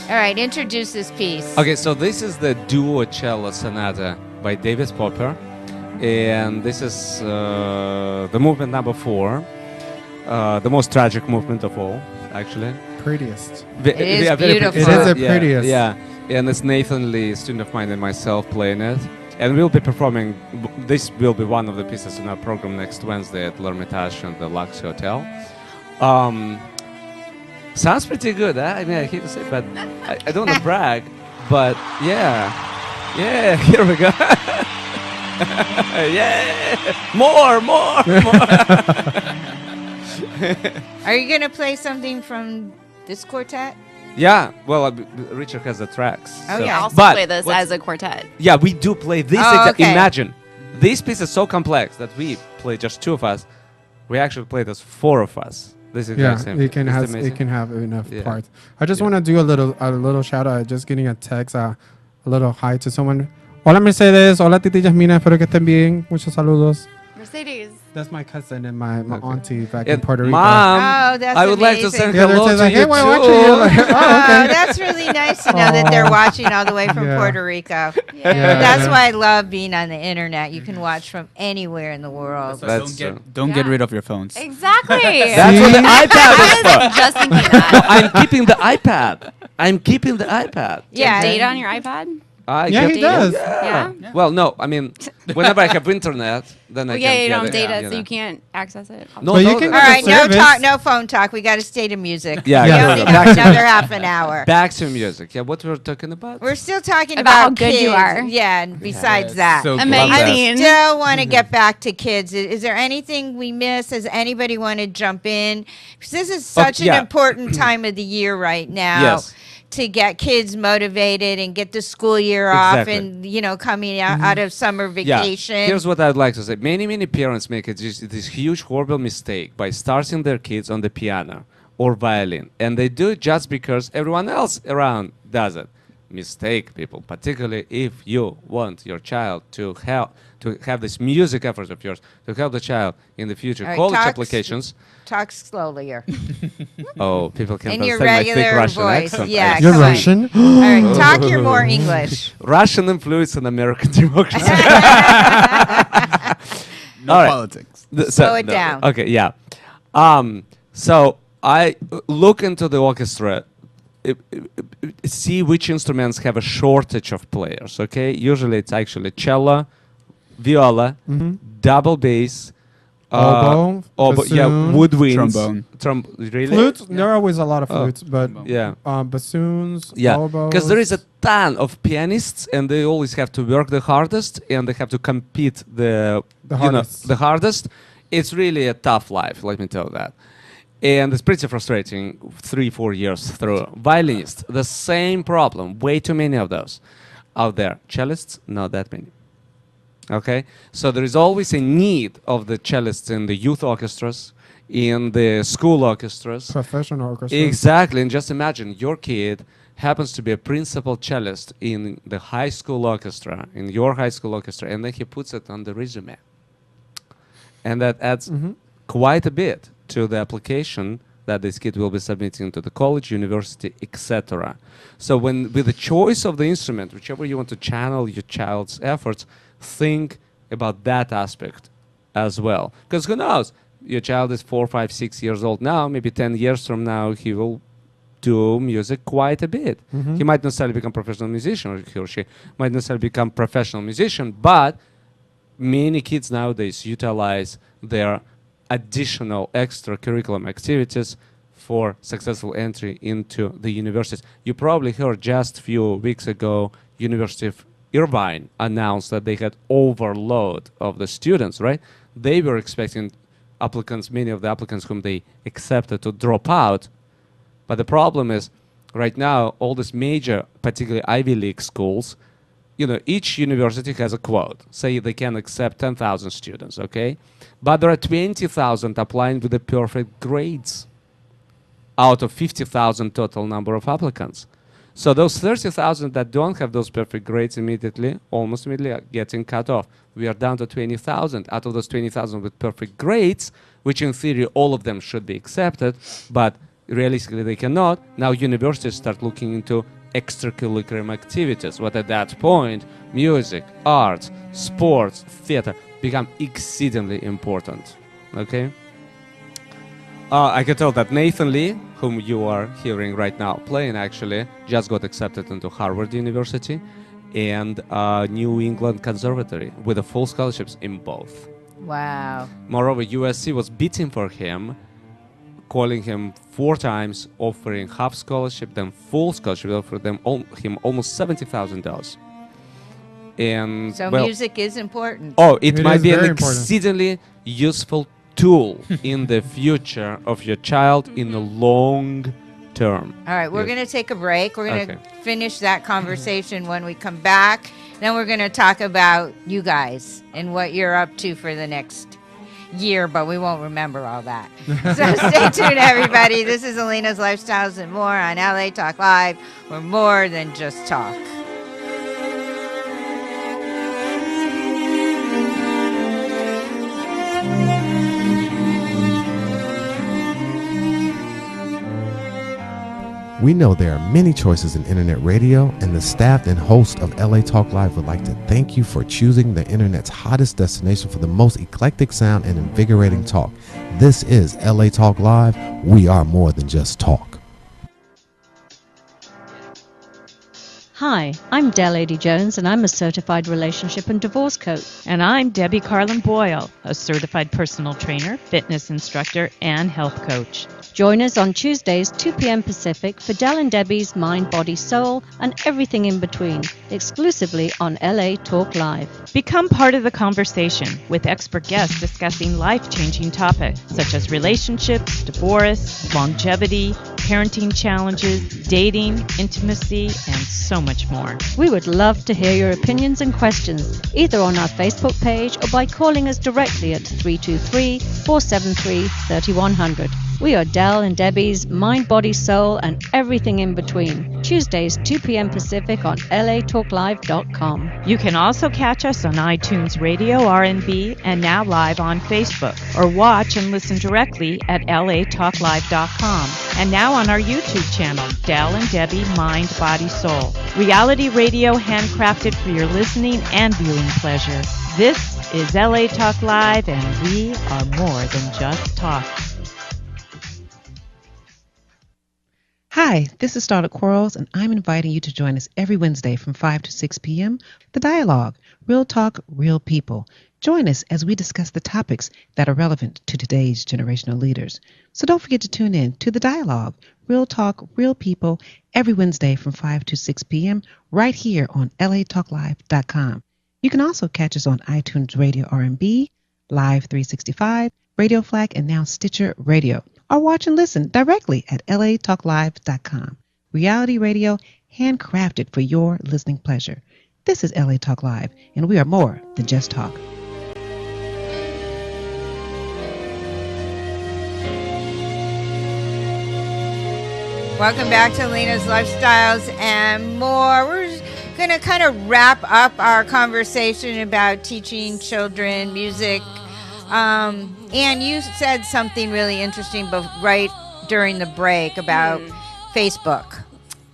All right, introduce this piece. Okay, so this is the Duo Cello Sonata by David Popper. And this is the movement number 4. The most tragic movement of all, actually. Prettiest. It is beautiful. It is the prettiest. Yeah, and it's Nathan Lee, a student of mine, and myself playing it. And we'll be performing, this will be one of the pieces in our program next Wednesday at L'Hermitage and the Lux Hotel. Sounds pretty good, huh? I mean, I hate to say it, but I don't want to brag, but yeah. Yeah, here we go. Yeah, more. Are you going to play something from this quartet? Yeah, well, Richard has the tracks. Oh, We yeah. also But play this what's- as a quartet. Yeah, we do play this. Oh, okay. Imagine, this piece is so complex that we play just two of us. We actually play this four of us. This is Yeah, exact same. it can Isn't have amazing? it can have enough Yeah. parts. I just Yeah. want to do a little shout out. Just getting a text, a little hi to someone. Hola Mercedes, hola Titi Yasmina, espero que estén bien. Muchos saludos. Mercedes. That's my cousin and my Okay. auntie back Yeah, in Puerto Rico. Mom, Oh, that's I would like to amazing. send Yeah, they're hello just to like, you hey, we're too. watching you. Like, oh, Oh, okay. that's really nice to know that they're watching all the way from Yeah. Puerto Rico. Yeah, That's yeah. why I love being on the internet. You can watch from anywhere in the world. So That's don't get Yeah. rid of your phones. Exactly. That's what the See? iPad is I for. was just thinking that. No, I'm keeping the iPad. I'm keeping the iPad. Do you have Yeah. data on your iPad? I Yeah, get he does. Yeah. Yeah? Well, no, I mean, whenever I have internet, then I Well, can yeah, you get don't it, have data, you so know. you can't access it. No, But you no, can no. All right, no service. talk, no phone talk. We got to stay to music. Yeah, we yeah. only Yeah. have another half an hour. Back to music. Yeah, what we're talking about? We're still talking About about how good kids. you are. Yeah, and besides Yeah, that. so good. Amazing. Still want to get back to kids. Is there anything we missed? Does anybody want to jump in? Because this is such yeah. an important time of the year right now. Yes. To get kids motivated and get the school year off Exactly. and, coming out of summer vacation. Yeah. Here's what I'd like to say. Many parents make this huge, horrible mistake by starting their kids on the piano or violin. And they do it just because everyone else around does it. Mistake, people, particularly if you want your child to have this music effort of yours, to help the child in the future. All right, College talk applications. Talk slowlier. Oh, people can In your understand my thick regular Russian voice. accent. Yeah, You're come on. Russian? All right, talk your more English. Russian influence in American democracy. No All right. politics. Slow it down. Okay, yeah. So I look into the orchestra, see which instruments have a shortage of players. Okay, usually it's actually cello, viola, double bass, Oboe, yeah, bassoon, woodwinds, trombone. Really? Flutes. There are always a lot of Oh. flutes, but Yeah. bassoons, Yeah, oboes. because there is a ton of pianists, and they always have to work the hardest, and they have to compete The hardest. the hardest. It's really a tough life, let me tell you that. And it's pretty frustrating 3-4 years through. Violinists, the same problem. Way too many of those out there. Cellists, not that many. Okay, so there is always a need of the cellists in the youth orchestras, in the school orchestras. Professional orchestra. Exactly, and just imagine your kid happens to be a principal cellist in the high school orchestra, in your high school orchestra, and then he puts it on the resume. And that adds quite a bit to the application that this kid will be submitting to the college, university, etc. So when with the choice of the instrument, whichever you want to channel your child's efforts, think about that aspect as well. Because who knows? Your child is 4, 5, 6 years old now. Maybe 10 years from now, he will do music quite a bit. He might not necessarily become a professional musician, or he or she might not necessarily become a professional musician, but many kids nowadays utilize their additional extracurricular activities for successful entry into the universities. You probably heard just a few weeks ago, University of Irvine announced that they had overload of the students, right? They were expecting applicants, many of the applicants whom they accepted, to drop out. But the problem is, right now, all these major, particularly Ivy League schools, each university has a quote. Say they can accept 10,000 students, okay? But there are 20,000 applying with the perfect grades out of 50,000 total number of applicants. So those 30,000 that don't have those perfect grades almost immediately are getting cut off. We are down to 20,000. Out of those 20,000 with perfect grades, which in theory all of them should be accepted, but realistically they cannot, now universities start looking into extracurricular activities. What at that point, music, arts, sports, theater become exceedingly important. Okay? I can tell that Nathan Lee, whom you are hearing right now playing, actually just got accepted into Harvard University and New England Conservatory with a full scholarships in both. Wow. Moreover, USC was beating for him, calling him 4 times, offering half scholarship, then full scholarship, offered him almost $70,000. And So well, music is important. oh, it It might is be an very important. exceedingly useful tool in the future of your child in the long term. All right, we're Yes. going to take a break. We're going to Okay. finish that conversation when we come back. Then we're going to talk about you guys and what you're up to for the next year, but we won't remember all that. So stay tuned, everybody. This is Alina's Lifestyles and More on LA Talk Live. We're more than just talk. We know there are many choices in internet radio, and the staff and host of LA Talk Live would like to thank you for choosing the internet's hottest destination for the most eclectic sound and invigorating talk. This is LA Talk Live. We are more than just talk. Hi, I'm Del Lady Jones, and I'm a certified relationship and divorce coach. And I'm Debbie Carlin Boyle, a certified personal trainer, fitness instructor, and health coach. Join us on Tuesdays, 2 p.m. Pacific, for Del and Debbie's Mind, Body, Soul, and everything in between, exclusively on LA Talk Live. Become part of the conversation with expert guests discussing life-changing topics such as relationships, divorce, longevity, parenting challenges, dating, intimacy, and so much more. We would love to hear your opinions and questions, either on our Facebook page or by calling us directly at 323-473-3100. We are Del and Debbie's Mind, Body, Soul, and everything in between. Tuesdays, 2 p.m. Pacific on latalklive.com. You can also catch us on iTunes Radio, RNB, and now live on Facebook, or watch and listen directly at latalklive.com. And now on our YouTube channel, Del and Debbie Mind, Body, Soul. Reality radio handcrafted for your listening and viewing pleasure. This is LA Talk Live, and we are more than just talk. Hi, this is Starlet Quarles, and I'm inviting you to join us every Wednesday from 5 to 6 p.m. The Dialogue, Real Talk, Real People. Join us as we discuss the topics that are relevant to today's generational leaders. So don't forget to tune in to The Dialogue, Real Talk, Real People, every Wednesday from 5 to 6 p.m. right here on latalklive.com. You can also catch us on iTunes Radio R&B, Live 365, Radio Flag, and now Stitcher Radio. Or watch and listen directly at latalklive.com. Reality radio handcrafted for your listening pleasure. This is LA Talk Live, and we are more than just talk. Welcome back to Alina's Lifestyles and More. We're going to kind of wrap up our conversation about teaching children music. And you said something really interesting right during the break about Facebook.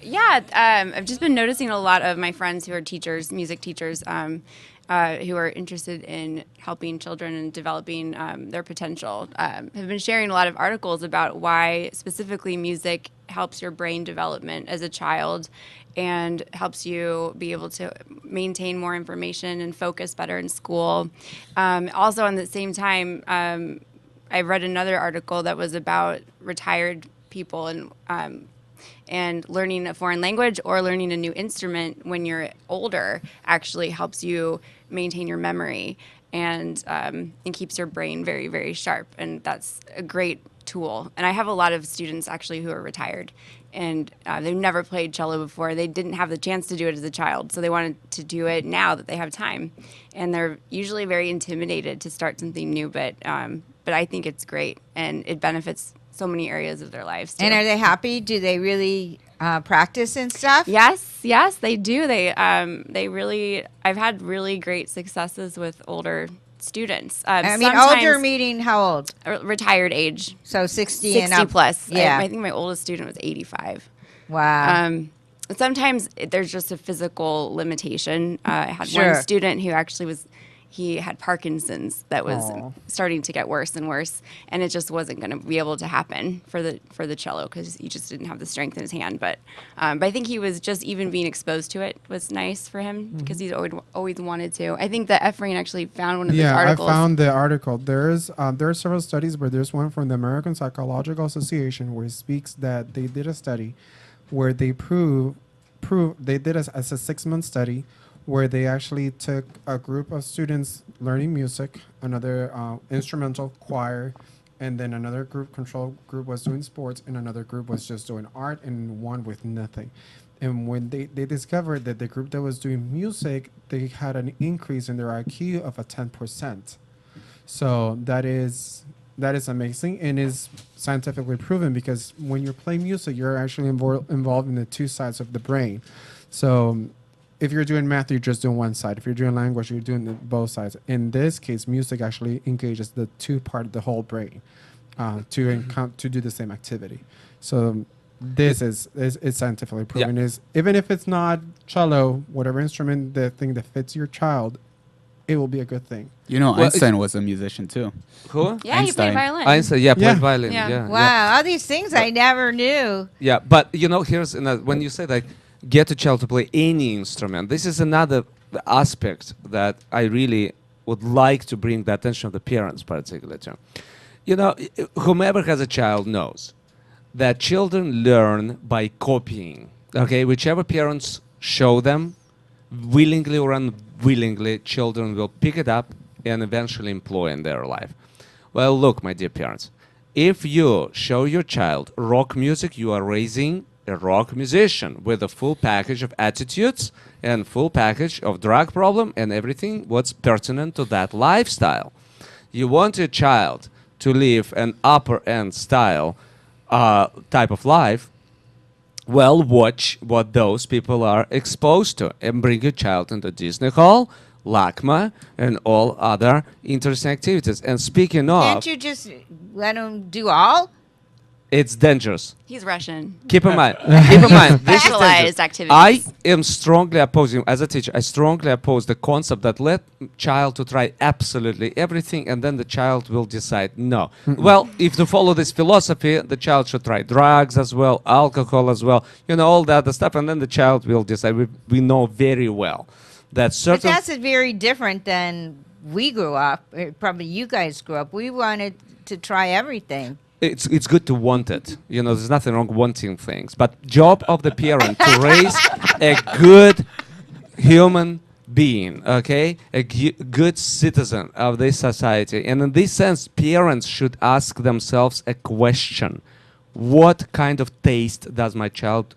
Yeah, I've just been noticing a lot of my friends who are teachers, music teachers, who are interested in helping children and developing their potential, have been sharing a lot of articles about why specifically music helps your brain development as a child and helps you be able to maintain more information and focus better in school. Also, at the same time, I read another article that was about retired people and learning a foreign language or learning a new instrument when you're older actually helps you maintain your memory and keeps your brain very, very sharp. And that's a great tool. And I have a lot of students actually who are retired and they've never played cello before. They didn't have the chance to do it as a child, so they wanted to do it now that they have time. And they're usually very intimidated to start something new, but I think it's great and it benefits so many areas of their lives too. And are they happy? Do they really practice and stuff? Yes, they do. They really. I've had really great successes with older students. I mean, older meaning how old? Retired age. So 60 and up. plus. Yeah. I think my oldest student was 85. Wow. Sometimes there's just a physical limitation. I had one student who actually he had Parkinson's that was starting to get worse and worse, and it just wasn't going to be able to happen for the cello because he just didn't have the strength in his hand. But I think he was just even being exposed to it was nice for him because he's always wanted to. I think that Ephraim actually found one of those articles. Yeah, I found the article. There are several studies, but there's one from the American Psychological Association where it speaks that they did a study where they they did as a 6-month study where they actually took a group of students learning music, another instrumental choir, and then another control group was doing sports, and another group was just doing art, and one with nothing. And when they discovered that the group that was doing music, they had an increase in their IQ of a 10%. So that is amazing and is scientifically proven, because when you're playing music, you're actually involved in the two sides of the brain. So if you're doing math, you're just doing one side. If you're doing language, you're doing both sides. In this case, music actually engages the the whole brain to do the same activity. So this is scientifically proven. Is even if it's not cello, whatever instrument, the thing that fits your child, it will be a good thing. You know, Einstein was a musician too. Who? Yeah, he played violin. Einstein, played violin. Yeah. Wow, all these things I never knew. Yeah, but here's when you say that get a child to play any instrument, this is another aspect that I really would like to bring the attention of the parents particularly to. Whomever has a child knows that children learn by copying. Okay, whichever parents show them, willingly or unwillingly, children will pick it up and eventually employ in their life. Well, look, my dear parents, if you show your child rock music, you are raising a rock musician with a full package of attitudes and full package of drug problem and everything what's pertinent to that lifestyle. You want your child to live an upper end style type of life, well, watch what those people are exposed to and bring your child into Disney Hall, LACMA, and all other interesting activities. And speaking of... Can't you just let them do all? It's dangerous. He's Russian. Keep in mind. This Specialized activities. I am strongly opposing, as a teacher, I strongly oppose the concept that let child to try absolutely everything and then the child will decide no. Well, if to follow this philosophy, the child should try drugs as well, alcohol as well, all the other stuff, and then the child will decide. We know very well that certain... But that's very different than we grew up. Probably you guys grew up. We wanted to try everything. It's good to want it. There's nothing wrong wanting things. But job of the parent to raise a good human being, okay? A good citizen of this society. And in this sense, parents should ask themselves a question. What kind of taste does my child,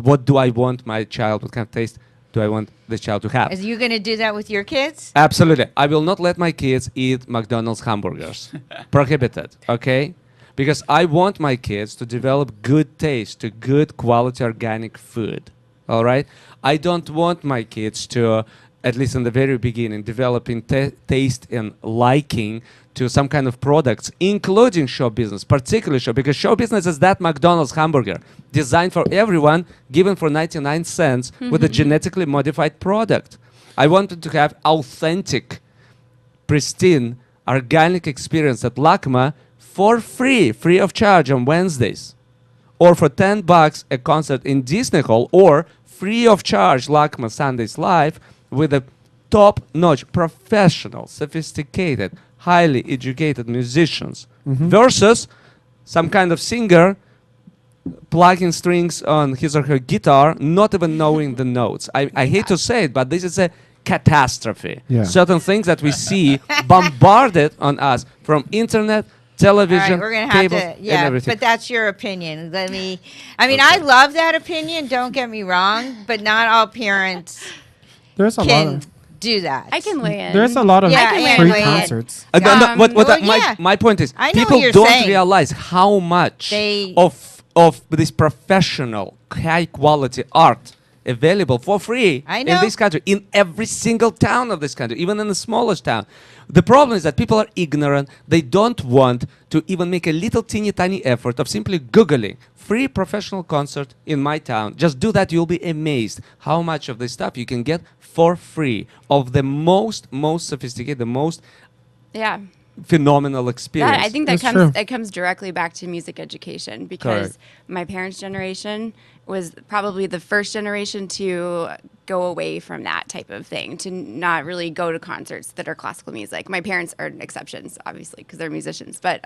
what do I want my child, what kind of taste do I want the child to have? Are you going to do that with your kids? Absolutely. I will not let my kids eat McDonald's hamburgers. Prohibited, okay? Because I want my kids to develop good taste to good quality organic food. All right? I don't want my kids to, at least in the very beginning, developing taste and liking to some kind of products, including show business, particularly show, because show business is that McDonald's hamburger designed for everyone, given for 99 cents with a genetically modified product. I wanted to have authentic, pristine, organic experience at LACMA for free of charge on Wednesdays, or for $10 a concert in Disney Hall, or free of charge LACMA Sundays Live with a top-notch, professional, sophisticated, highly educated musicians versus some kind of singer plugging strings on his or her guitar, not even knowing the notes. I hate to say it, but this is a catastrophe. Yeah. Certain things that we see bombarded on us from internet, television, all right, we're gonna have cable, to, and everything. but that's your opinion. I love that opinion, don't get me wrong, but not all parents can do that. I can weigh in. There's a lot of free concerts. My point is, people don't realize how much of this professional, high-quality art available for free in this country, in every single town of this country, even in the smallest town. The problem is that people are ignorant. They don't want to even make a little teeny tiny effort of simply Googling free professional concert in my town. Just do that. You'll be amazed how much of this stuff you can get for free of the most sophisticated, the most phenomenal experience. I think that comes directly back to music education, because my parents' generation was probably the first generation to go away from that type of thing, to not really go to concerts that are classical music. My parents are exceptions, obviously, because they're musicians. But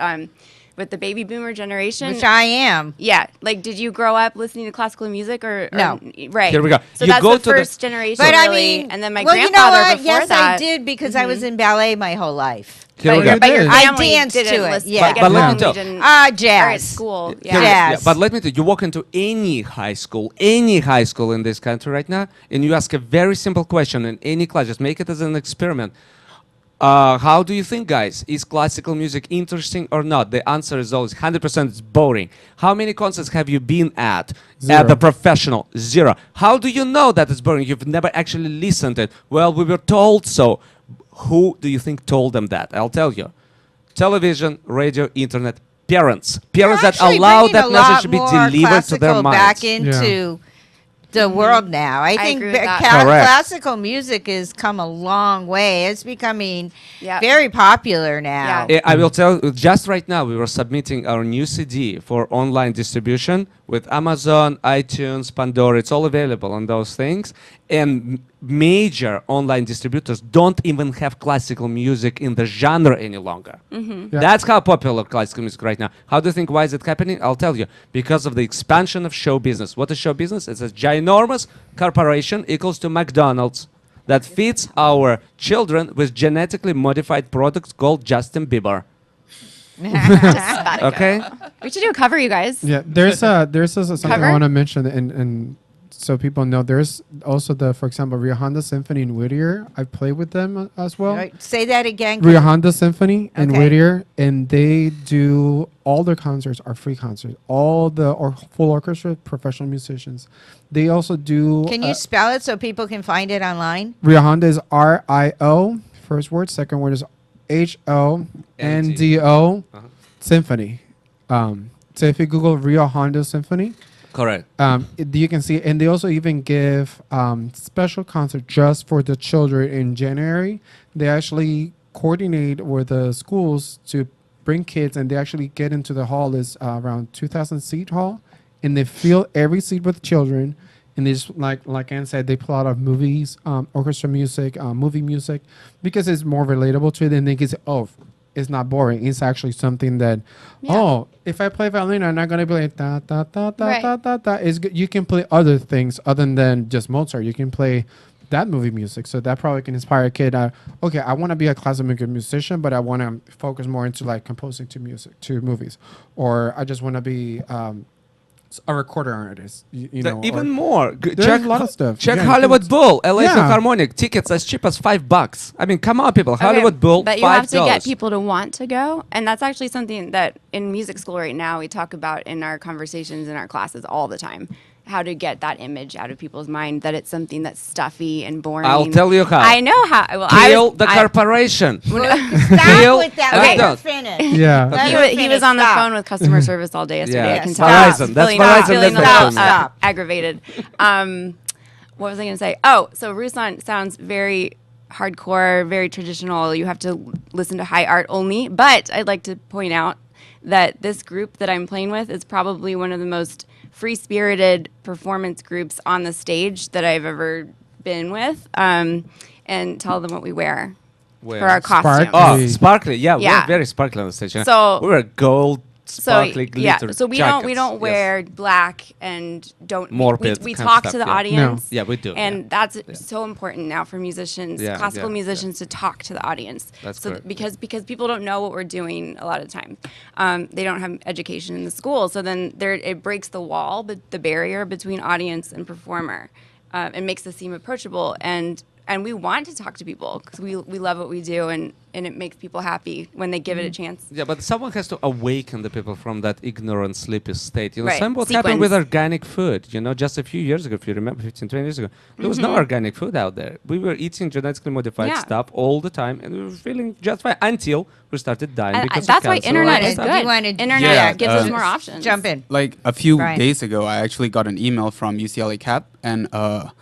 with the baby boomer generation, Which I am. Yeah, like, did you grow up listening to classical music or No. Right. Here we go. So You that's go the to the- first generation, But I really. mean, And then my well, you know grandfather what? before Yes, that. I did because I was in ballet my whole life. Here we go. But your I family danced didn't to it. listen- Yeah. like, at But let me home, tell- we didn't- jazz. Or at school. Yeah. Yeah, but let me tell you, you walk into any high school in this country right now, and you ask a very simple question in any class, just make it as an experiment. How do you think, guys? Is classical music interesting or not? The answer is always 100% it's boring. How many concerts have you been at? Zero. At the professional? 0. How do you know that it's boring? You've never actually listened to it. Well, we were told so. Who do you think told them that? I'll tell you. Television, radio, internet, parents. Parents that Actually allow bringing that a message lot to be more delivered to their classical minds. back into the world now. I think agree with that. Correct. classical music has come a long way. It's becoming very popular now. I will tell you, just right now, we were submitting our new CD for online distribution with Amazon, iTunes, Pandora. It's all available on those things. And major online distributors don't even have classical music in the genre any longer. Mm-hmm. Yeah. That's how popular classical music right now. How do you think, why is it happening? I'll tell you. Because of the expansion of show business. What is show business? It's a ginormous corporation equals to McDonald's that feeds our children with genetically modified products called Justin Bieber. Okay? We should do a cover, you guys. Yeah, there's something Cover? I want to mention, and so people know. There's also for example, Rio Honda Symphony in Whittier. I played with them as well. Right. Say that again. Rio Honda Symphony in Okay. Whittier, and they do all their concerts are free concerts. All the full orchestra, professional musicians. They also do. Can you spell it so people can find it online? Rio Honda is RIO. First word. Second word is HONDO. Symphony. So if you Google Rio Honda Symphony, correct. You can see, and they also even give special concert just for the children in January. They actually coordinate with the schools to bring kids, and they actually get into the hall. Is around 2,000 seat hall, and they fill every seat with children. And they just like Ann said, they play a lot of movies, orchestra music, movie music, because it's more relatable to it. And they can say, oh, it's not boring. It's actually something that, if I play violin, I'm not gonna be like da da da da Right. da da da. It's good. You can play other things other than just Mozart. You can play that movie music, so that probably can inspire a kid. Okay, I want to be a classical musician, but I want to focus more into like composing to music, to movies, or I just want to be a recorder artist. You know, Even or- more. There's a lot of stuff. Check Yeah, Hollywood Bowl, LA Yeah. Philharmonic. Tickets as cheap as $5. I mean, come on, people. Hollywood Bowl, But $5. you have to get people to want to go. And that's actually something that in music school right now we talk about in our conversations in our classes all the time. How to get that image out of people's mind that it's something that's stuffy and boring. I'll tell you how. I know how. Well, Kill the corporation. Stop Kill with that. Okay. Let her finish. Yeah. Let He, her he was finish. on the Stop. phone with customer service all day yesterday. Yeah. I can Stop. tell. Verizon. That's Feeling Verizon, feeling that's a little, Verizon. Stop. aggravated. What was I going to say? Oh, so Ruslan sounds very hardcore, very traditional. You have to listen to high art only. But I'd like to point out that this group that I'm playing with is probably one of the most free-spirited performance groups on the stage that I've ever been with. And tell them what we wear for our costumes. Oh, sparkly. Yeah, Yeah. we're very sparkly on the stage. So- we were gold, sparkly, glitter so we jackets. don't Yes. wear black and don't Morbid we kind of talk stuff, to the yeah. audience. No. Yeah, we do, and yeah. that's so important now for musicians, Yeah, classical yeah, musicians, to talk to the audience. That's so correct. because people don't know what we're doing a lot of the time. They don't have education in the school, so then it breaks the wall, but the barrier between audience and performer. It makes us seem approachable, and we want to talk to people because we love what we do, and it makes people happy when they give it a chance. Yeah, but someone has to awaken the people from that ignorant, sleepy state. You know, Right. same what happened with Sequence. organic food. You know, just a few years ago, if you remember, 15, 20 years ago, there was no Mhm. organic food out there. We were eating genetically modified Yeah. stuff all the time, and we were feeling just fine until we started dying And because that's of why cancer. internet and is stuff. good. Internet gives us more options. Jump in. Like a few Brian. days ago, I actually got an email from UCLA CAP, and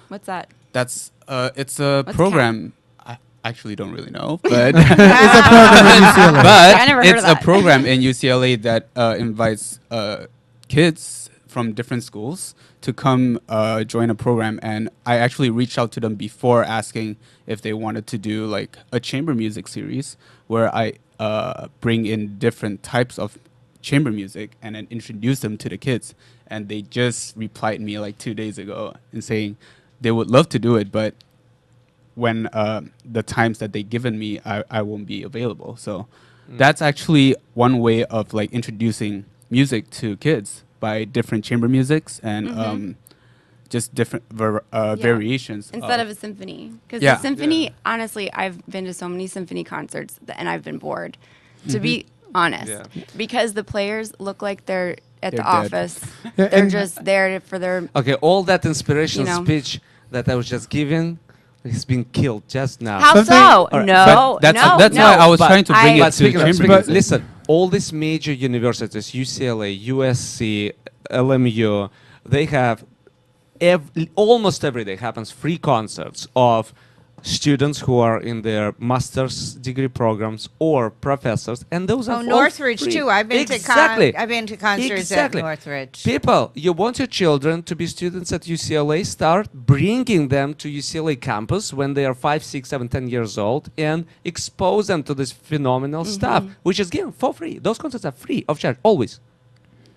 What's that? that's it's a What's program. I actually don't really know, but It's a program at UCLA. But I never heard it's of a that. program in UCLA that invites kids from different schools to come join a program, and I actually reached out to them before asking if they wanted to do like a chamber music series where I bring in different types of chamber music and then introduce them to the kids. And they just replied me like 2 days ago and saying they would love to do it, but when the times that they given me, I won't be available. So that's actually one way of like introducing music to kids by different chamber musics and just different variations. Instead of a symphony. Because Yeah. the symphony, honestly, I've been to so many symphony concerts and I've been bored, to be honest. Yeah. Because the players look like they're at They're the dead. office. Yeah, They're and- just there for their... Okay, all that inspirational You know. speech that I was just giving is being killed just now. How so? All right. No, But that's no, that's no. why I was But trying to bring it But to speaking of, chamber speaking of- music. listen, all these major universities, UCLA, USC, LMU, they have almost every day happens free concerts of students who are in their master's degree programs or professors, and those are Oh, all Northridge free. too. I've been Exactly. I've been to concerts Exactly. at Northridge. People, you want your children to be students at UCLA, start bringing them to UCLA campus when they are 5, 6, 7, 10 years old and expose them to this phenomenal stuff, which is given for free. Those concerts are free of charge, always.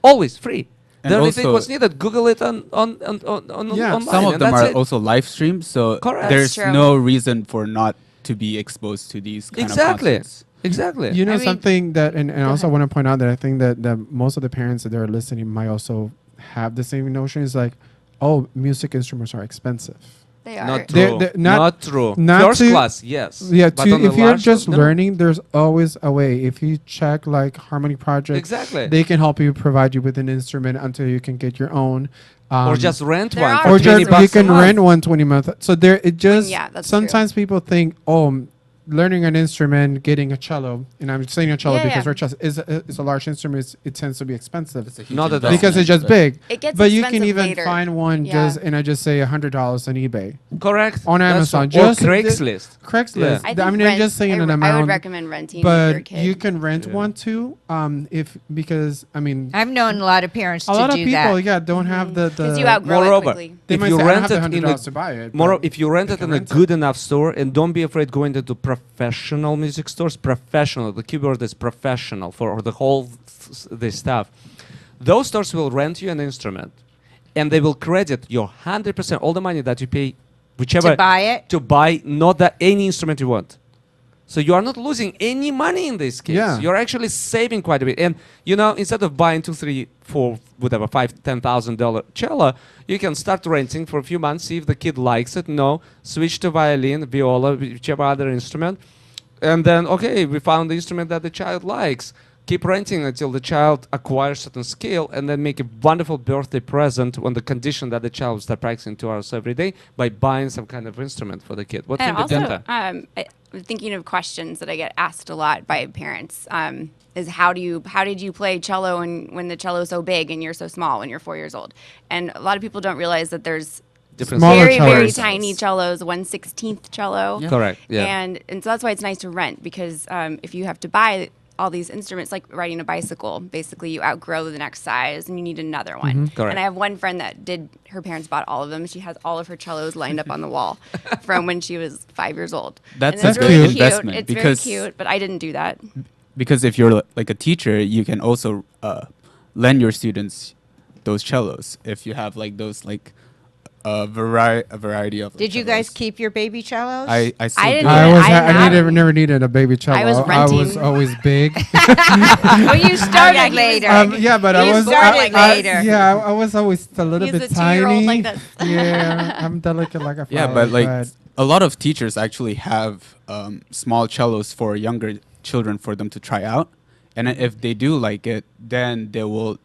Always free. And The only thing also- what's needed, Google it on Yeah, online. Some of and them that's are it. also live streams, so Correct. there's That's true. no reason for not to be exposed to these kind Exactly. of concerts. Exactly. You know I mean- something that, and I also ahead. want to point out that I think that most of the parents that are listening might also have the same notion. Is like, oh, music instruments are expensive. They are. Not They're- true. they're Not true. not First to- class, yes. Yeah, But on if the you're large just scale, no. learning, there's always a way. If you check like Harmony Project, Exactly. they can help you provide you with an instrument until you can get your own. Or just rent There one are for or 20 just bucks you a can month. rent one 20 month. So there, it just yeah, that's sometimes people think, oh, learning an instrument, getting a cello, and I'm saying a cello Yeah, because yeah. we're cello is a large instrument. It tends to be expensive Not at all. because it's just big. It gets But you can expensive even later. find one Yeah. just, and I just say $100 on eBay, Correct. on That's Amazon, right. just or Craigslist. Craigslist. I I, think mean, I'm just saying an amount. I would recommend renting if but you're a kid. you can rent one too. If because I mean, I've known a lot of parents a to lot of do people, that. yeah, don't have the. Because you outgrow it Moreover, quickly. They if might you say, I don't rent have the it in a $100 to buy it, moreover, but if you rent you it can in a rent it. good enough store, and don't be afraid going into professional music stores. Professional. The keyword is professional for the whole this stuff. Those stores will rent you an instrument, and they will credit your 100% all the money that you pay, whichever To buy it? to buy not that any instrument you want. So you are not losing any money in this case. Yeah. You're actually saving quite a bit. And you know, instead of buying 2, 3, 4, whatever, $5,000-$10,000 cello, you can start renting for a few months, see if the kid likes it. No, switch to violin, viola, whichever other instrument, and then okay, we found the instrument that the child likes. Keep renting until the child acquires certain skill, and then make a wonderful birthday present on the condition that the child will start practicing 2 hours every day by buying some kind of instrument for the kid. What And can be also, done? I'm thinking of questions that I get asked a lot by parents. Is how did you play cello when the cello is so big and you're so small when you're 4 years old? And a lot of people don't realize that there's Different Smaller very very cellos. tiny cellos, 1/16 cello. Yeah. Correct. Yeah. And so that's why it's nice to rent, because if you have to buy all these instruments, like riding a bicycle, basically you outgrow the next size and you need another one. Correct. And I have one friend that her parents bought all of them. She has all of her cellos lined up on the wall from when she was 5 years old. That's And it's a really good cute. investment It's because- very cute, but I didn't do that. Because if you're like a teacher, you can also lend your students those cellos if you have like those like a variety of. Did you guys keep your baby cellos? I still didn't do. either. I had never needed a baby cello. I was I was renting. always big. well, you started later. Yeah, but I You was started later. Yeah, I was always a little He's bit a 2-year-old tiny. like this. Yeah, I'm delicate like a flower. Yeah, but like a lot of teachers actually have small cellos for younger children for them to try out, and then if they do like it, then they will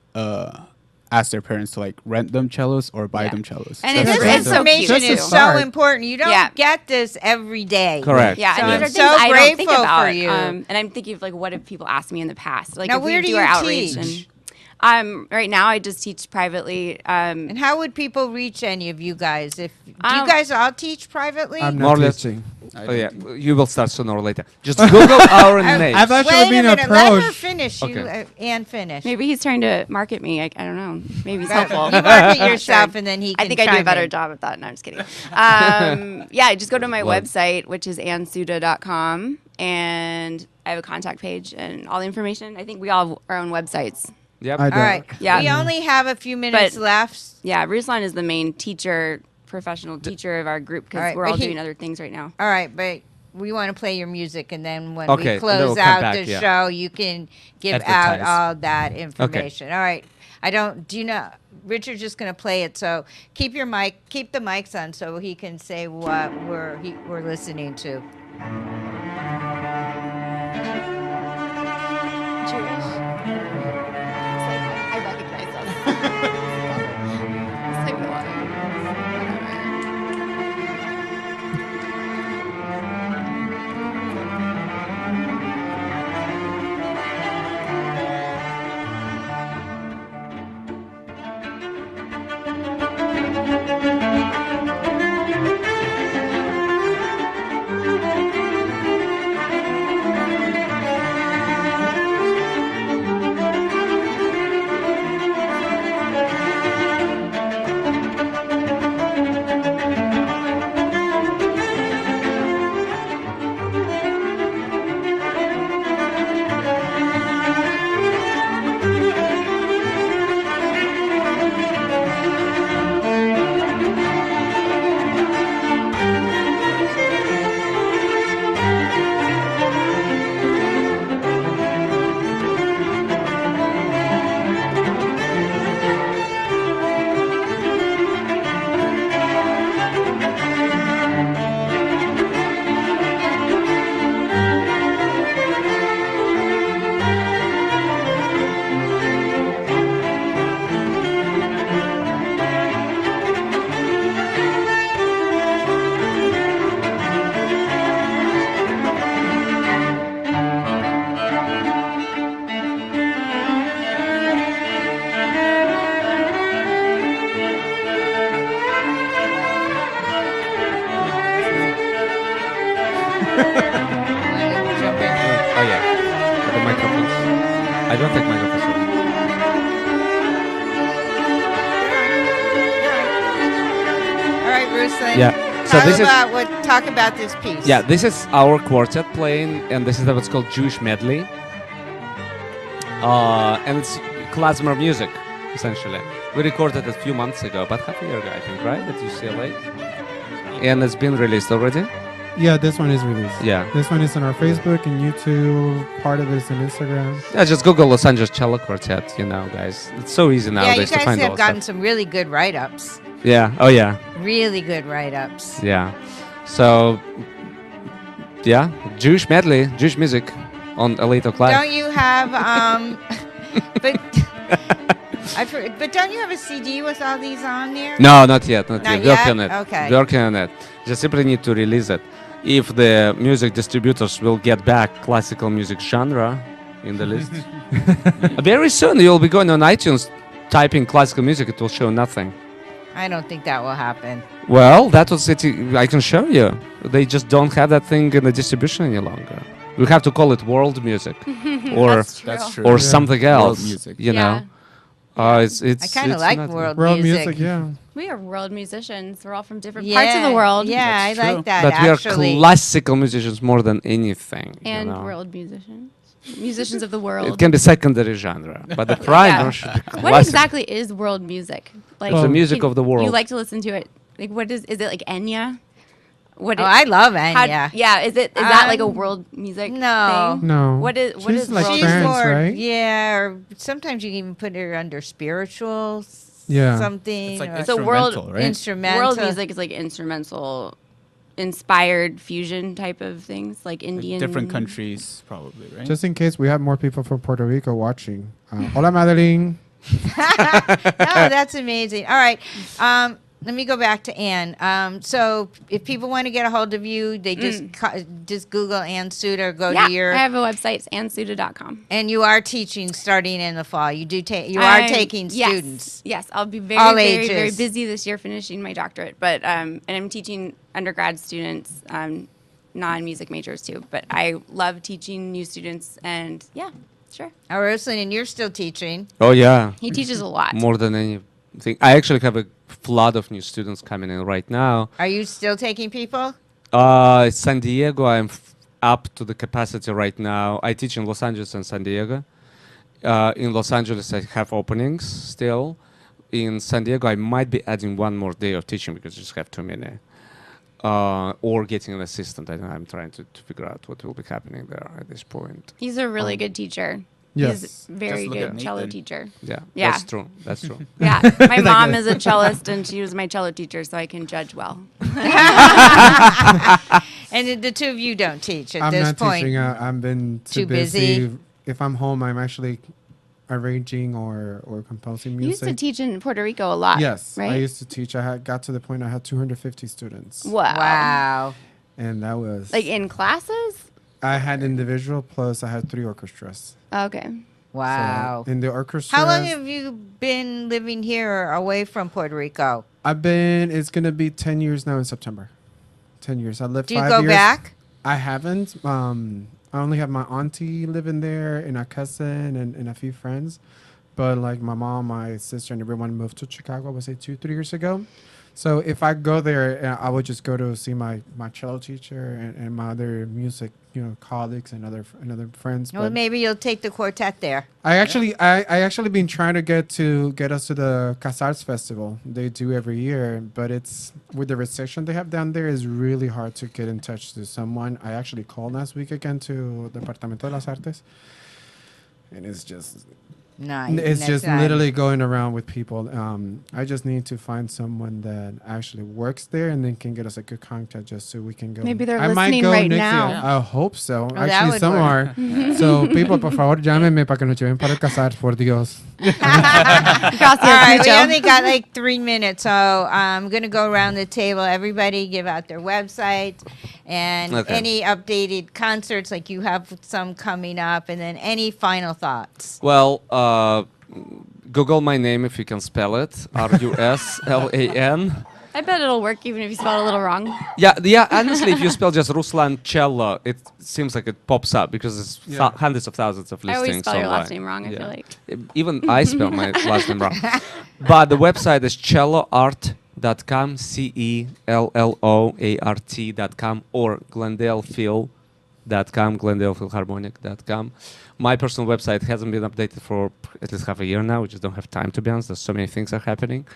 ask their parents to like rent them cellos or buy Yeah. them cellos. And That's it's great. so cute, information too. is so Start. important. You don't Yeah. get this every day. Correct. Yeah, So and I'm these are so things I don't think grateful about. for you. And I'm thinking of like what have people asked me in the past? Like Now, if where we do our you outreach teach? Right now, I just teach privately. And how would people reach any of you guys? If do you guys all teach privately? I'm More or not less. teaching. Oh yeah, you will start sooner or later. Just Google our names. I've actually Wait been a minute. Let her approached. finish. You and finish. Maybe he's trying to market me. I don't know. Maybe he's Right. helpful. You market yourself, and then he I can think I do a chime better in. job at that. No, I'm just kidding. Yeah, just go to my Well- website, which is ansuda.com, and I have a contact page and all the information. I think we all have our own websites. Yep. I All don't. right. Yeah. We only have a few minutes But- left. Yeah, Ruslan is the main teacher, professional teacher of our group because All right, we're but all he- doing other things right now. All right, but we want to play your music, and then when Okay, we and then close we'll come out back, the yeah. show, you can give out Advertise. all that information. All right. Do you know? Richard's just going to play it, so keep the mics on so he can say what we're listening to. Jewish. It's like I recognize them. It's like what? Oh yeah, the microphones. I don't think microphones. All right, Ruslan. Yeah. So this is talk about this piece. yeah. This is our quartet playing, and this is what's called Jewish medley. And it's klezmer music, essentially. We recorded it a few months ago, about half a year ago, I think, right, at UCLA. And it's been released already. Yeah, this one is released. Yeah. This one is on our Facebook and YouTube. Part of it is on Instagram. Yeah, just Google Los Angeles Cello Quartet, guys. It's so easy Yeah, you nowadays to guys find all have that gotten stuff. some really good write-ups. Yeah. Oh yeah. Really good write-ups. Yeah. So, yeah, Jewish medley, Jewish music on LA Talk Live. Don't you have but but don't you have a CD with all these on there? No, not yet. Not Not yet. Working yet? on it. Okay. Working on it. Just simply need to release it. If the music distributors will get back classical music genre in the list, very soon you'll be going on iTunes, typing classical music. It will show nothing. I don't think that will happen. Well, that was it. I can show you. They just don't have that thing in the distribution any longer. We have to call it world music, or That's true. or Yeah. something World else. music. You know. It's I kind of it's like not- world World music. music, yeah. We are world musicians. We're all from different parts of the Yeah, world. yeah, I That's true. like that But we are actually. classical musicians more than anything. And you know? world musicians. Musicians of the world. It can be secondary genre, but the primary should be What classical. exactly is world music? Like It's the music of the world. You like to listen to it. Like what is it like Enya? What Oh, I love how- Enya. yeah, is that like a world music No. thing? No. What is She's like world trance, music? right? Yeah, or sometimes you can even put her under spiritual. Yeah. Something. It's like or So world Instrumental, right? instrumental. World music is like instrumental inspired fusion type of things, like Indian Different countries, probably, right? Just in case we have more people from Puerto Rico watching. Hola, Madeline. No, that's amazing. All right. let me go back to Ann. So if people want to get a hold of you, they just Google Ann Suda or go to your. I have a website, it's annsuda.com. And you are teaching starting in the fall. You do are taking students. Yes, I'll be All very, ages. very busy this year finishing my doctorate. But and I'm teaching undergrad students, non-music majors too. But I love teaching new students, and yeah, sure. Rosalind, and you're still teaching. Oh yeah. He teaches a lot. More than anything. I actually have a flood of new students coming in right now. Are you still taking people? San Diego, I'm up to the capacity right now. I teach in Los Angeles and San Diego. In Los Angeles, I have openings still. In San Diego, I might be adding one more day of teaching because I just have too many. Or getting an assistant. I know I'm trying to figure out what will be happening there at this point. He's a really good teacher. Yes. He's a very good cello teacher. Yeah, yeah, that's true. That's true. Yeah, my mom is a cellist, and she was my cello teacher, so I can judge well. And the two of you don't teach at I'm this not point. teaching. I've been too busy. If I'm home, I'm actually arranging or composing music. You used to teach in Puerto Rico a lot. Yes, right? I used to teach. Got to the point I had 250 students. Wow. And that was like in classes. I had individual plus I had 3 orchestras. Okay. Wow. So in the orchestra. How long have you been living here or away from Puerto Rico? It's going to be 10 years now in September. 10 years. I lived 5 years. Do you go back? I haven't. I only have my auntie living there and a cousin and a few friends. But like my mom, my sister, and everyone moved to Chicago, I would say 2-3 years ago. So if I go there, I would just go to see my cello teacher and my other music, colleagues and other friends. Well, maybe you'll take the quartet there. I actually been trying to get us to the Casals Festival. They do every year, but it's with the restriction they have down there is really hard to get in touch to someone. I actually called last week again to Departamento de las Artes, and it's just. It's just literally going around with people. I just need to find someone that actually works there and then can get us a good contact just so we can go. Maybe they're listening right now. Year. I hope so. Oh, actually, some are. So, people, por favor, llámenme para que nos lleven para el casar, por Dios. All right, we only got like 3 minutes, so I'm going to go around the table. Everybody give out their website and any updated concerts, like you have some coming up, and then any final thoughts. Well, Google my name if you can spell it. Ruslan. I bet it'll work even if you spell it a little wrong. Yeah. Honestly, if you spell just Ruslan Cello, it seems like it pops up because there's hundreds of thousands of listings. I always spell your online. last name wrong. I feel like even I spell my last name wrong. But the website is celloart.com, CELLOART.com, or GlendalePhil.com, GlendalePhilharmonic.com. My personal website hasn't been updated for at least half a year now. We just don't have time, to be honest. There's so many things are happening.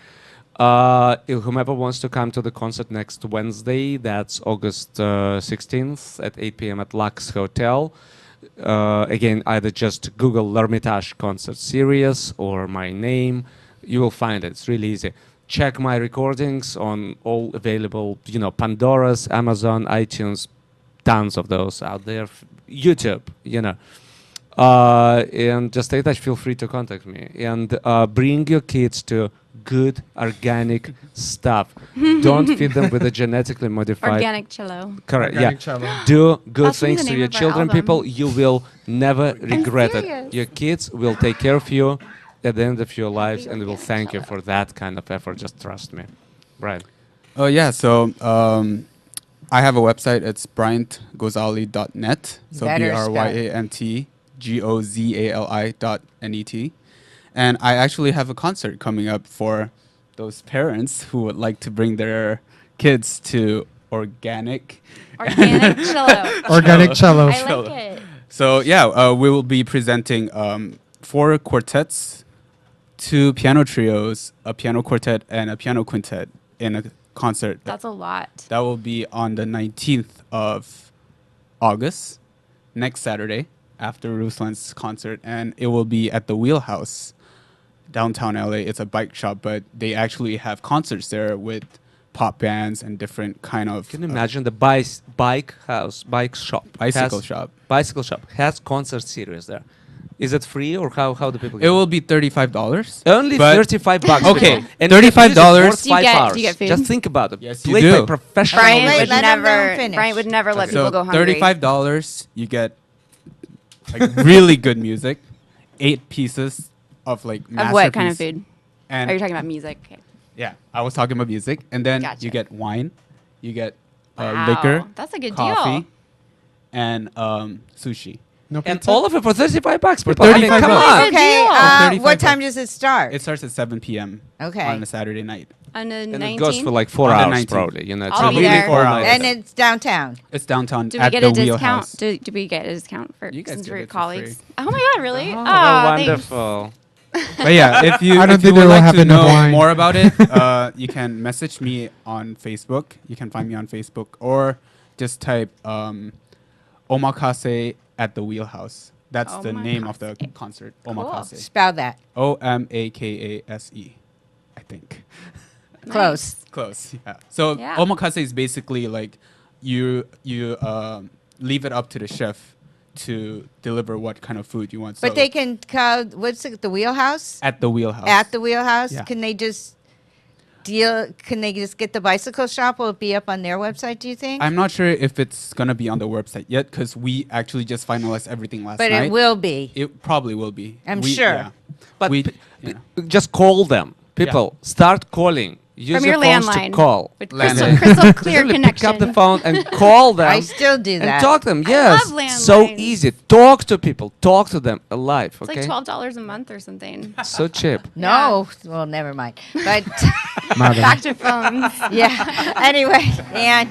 Whomever wants to come to the concert next Wednesday, that's August 16th at 8 p.m. at Lux Hotel. Again, either just Google L'Hermitage Concert Series or my name. You will find it. It's really easy. Check my recordings on all available, Pandora's, Amazon, iTunes, tons of those out there. YouTube, and just stay in touch. Feel free to contact me. And bring your kids to good organic stuff. Don't feed them with a genetically modified organic cello. Correct. Organic cello. Do good things to your children, people. You will never regret it. Your kids will take care of you at the end of your lives, and they will thank you for that kind of effort. Just trust me. Brian. Oh yeah. So I have a website. It's bryantgozali.net. So BRYANTGOZALI.net. And I actually have a concert coming up for those parents who would like to bring their kids to organic cello. Organic cello. I like it. So we will be presenting 4 quartets, 2 piano trios, a piano quartet, and a piano quintet in a concert. That's a lot. That will be on the 19th of August, next Saturday, after Ruslan's concert, and it will be at the Wheelhouse, downtown LA. It's a bike shop, but they actually have concerts there with pop bands and different kind of. Can you imagine the bicycle shop has concert series there? Is it free or how do people? It will be $35. Only $35. Okay, people. And $35. Do you get- do you get food? Just think about it. Yes, you Played do. by professional. Brian Wait, would let him never. finish. Brian would never let So people go hungry. $35, you get like really good music, 8 pieces of like Of what kind of masterpiece. food? And Are you talking about music? Okay. yeah, I was talking about music, and then Gotcha. you get wine, you get Wow, liquor, that's a good coffee, deal. and sushi. No And pizza? all of it for $35. For people. I mean, $35. come That's on. a Okay, $35. what time does it start? It starts at 7 p.m. Okay. on a Saturday night. On the And 19th? it goes for like 4 On the hours 19th. probably. You know, it's I'll a be really there. 4 cool hours. night. And it's downtown. It's downtown Do we at get the a discount? Wheelhouse. Do we get a discount for You guys since get we're it for colleagues? free. Oh my God, really? Oh, thanks. wonderful. But yeah, if you, I don't if you think they would will like have to enough know wine. more about it, you can message me on Facebook. You can find me on Facebook, or just type Omakase at the Wheelhouse. That's the name of the concert. Omakase. Spell that. Omakase, I think. Close. Close. Yeah. So Yeah. omakase is basically like you leave it up to the chef to deliver what kind of food you want. But So they can call, what's it, the Wheelhouse? at the Wheelhouse. At the Wheelhouse? Yeah. Can they just get the bicycle shop? Will it be up on their website, do you think? I'm not sure if it's gonna be on the website yet because we actually just finalized everything last But night. it will be. It probably will be. I'm sure. Yeah. But We- just call them. People, start calling. Use From your your phones landline. to call. With Landline. crystal clear Literally connection. Pick up the phone and call them. I still do and that. talk to them. Yes, love so landlines. easy. Talk to people. Talk to them alive. It's Okay, like $12 a month or something. so cheap. No, well, never mind. But Back to phones. yeah. Anyway, and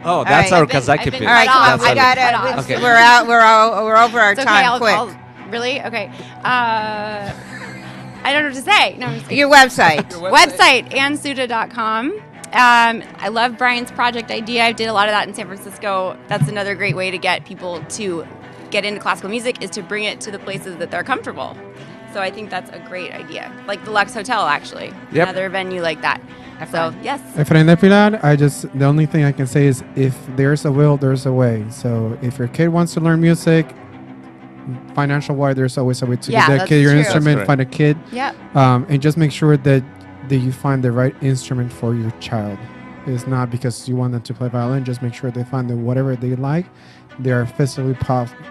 Oh, that's right. our I've been Kazaki cut pin. all right, come on, That's we our- gotta. Okay. We're out. We're over our It's okay. time. Quick. Really? Okay. I don't know what to say. No, I'm just kidding. Your website. Website, ansuda.com. I love Brian's project idea. I did a lot of that in San Francisco. That's another great way to get people to get into classical music is to bring it to the places that they're comfortable. So I think that's a great idea. Like the Lux Hotel, actually. Yep. Another venue like that. So, yes. Efrain de Pilar, the only thing I can say is if there's a will, there's a way. So if your kid wants to learn music, financial wise, there's always a way to Yeah, get that that's kid your true. instrument, That's find a kid. Yep. And just make sure that you find the right instrument for your child. It's not because you want them to play violin, just make sure they find that whatever they like, they are physically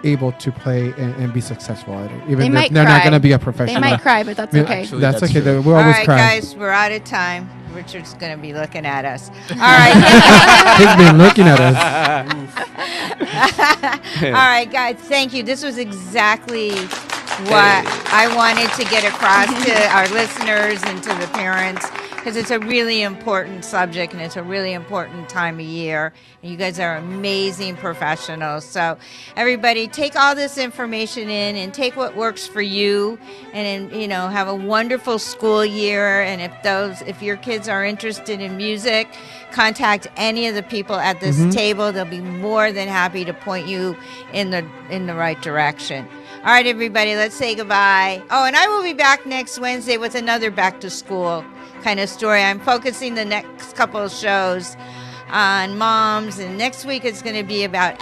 able to play and be successful at it. Even They if might they're not cry. going to be a They professional. might cry, but that's Yeah, okay. Actually, That's that's okay. true. We'll All always right, cry. guys, we're out of time. Richard's going to be looking at us. All right. He's been looking at us. All right, guys, thank you. This was exactly what I wanted to get across to our listeners and to the parents because it's a really important subject and it's a really important time of year. And you guys are amazing professionals. So everybody take all this information in and take what works for you and have a wonderful school year. And if your kids are interested in music, contact any of the people at this table. They'll be more than happy to point you in the right direction. All right, everybody, let's say goodbye. Oh, and I will be back next Wednesday with another back to school kind of story. I'm focusing the next couple of shows on moms, and next week it's going to be about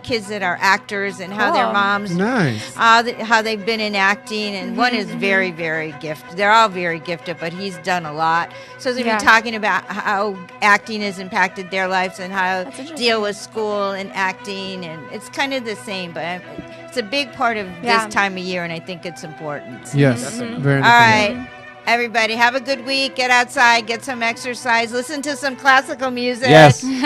kids that are actors and how their Cool. moms, Nice. how they've been in acting, and one is very, very gifted. They're all very gifted, but he's done a lot. So they're Yeah. talking about how acting has impacted their lives and how That's interesting. deal with school and acting, and it's kind of the same, but it's a big part of Yeah. this time of year, and I think it's important. Yes. Definitely. Very All nice. right. Everybody, have a good week. Get outside, get some exercise, listen to some classical music. Yes. It's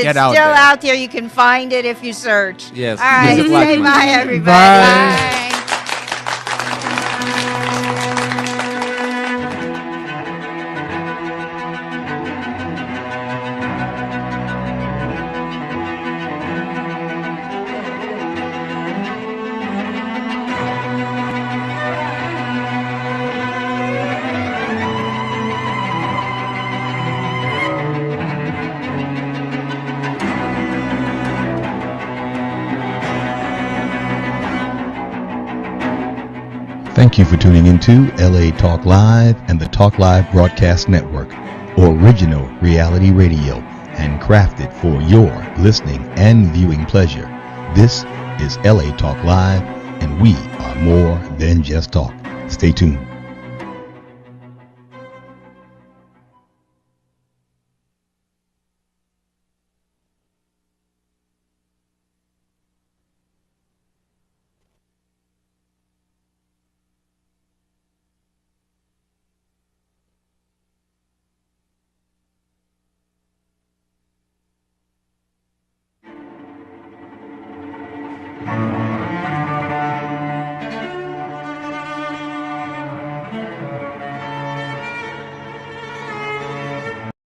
Get still out there. out there. You can find it if you search. Yes. All right. Music Say Blackman. bye, everybody. Bye. Thank you for tuning into LA Talk Live and the Talk Live Broadcast Network, original reality radio, and crafted for your listening and viewing pleasure. This is LA Talk Live and we are more than just talk. Stay tuned.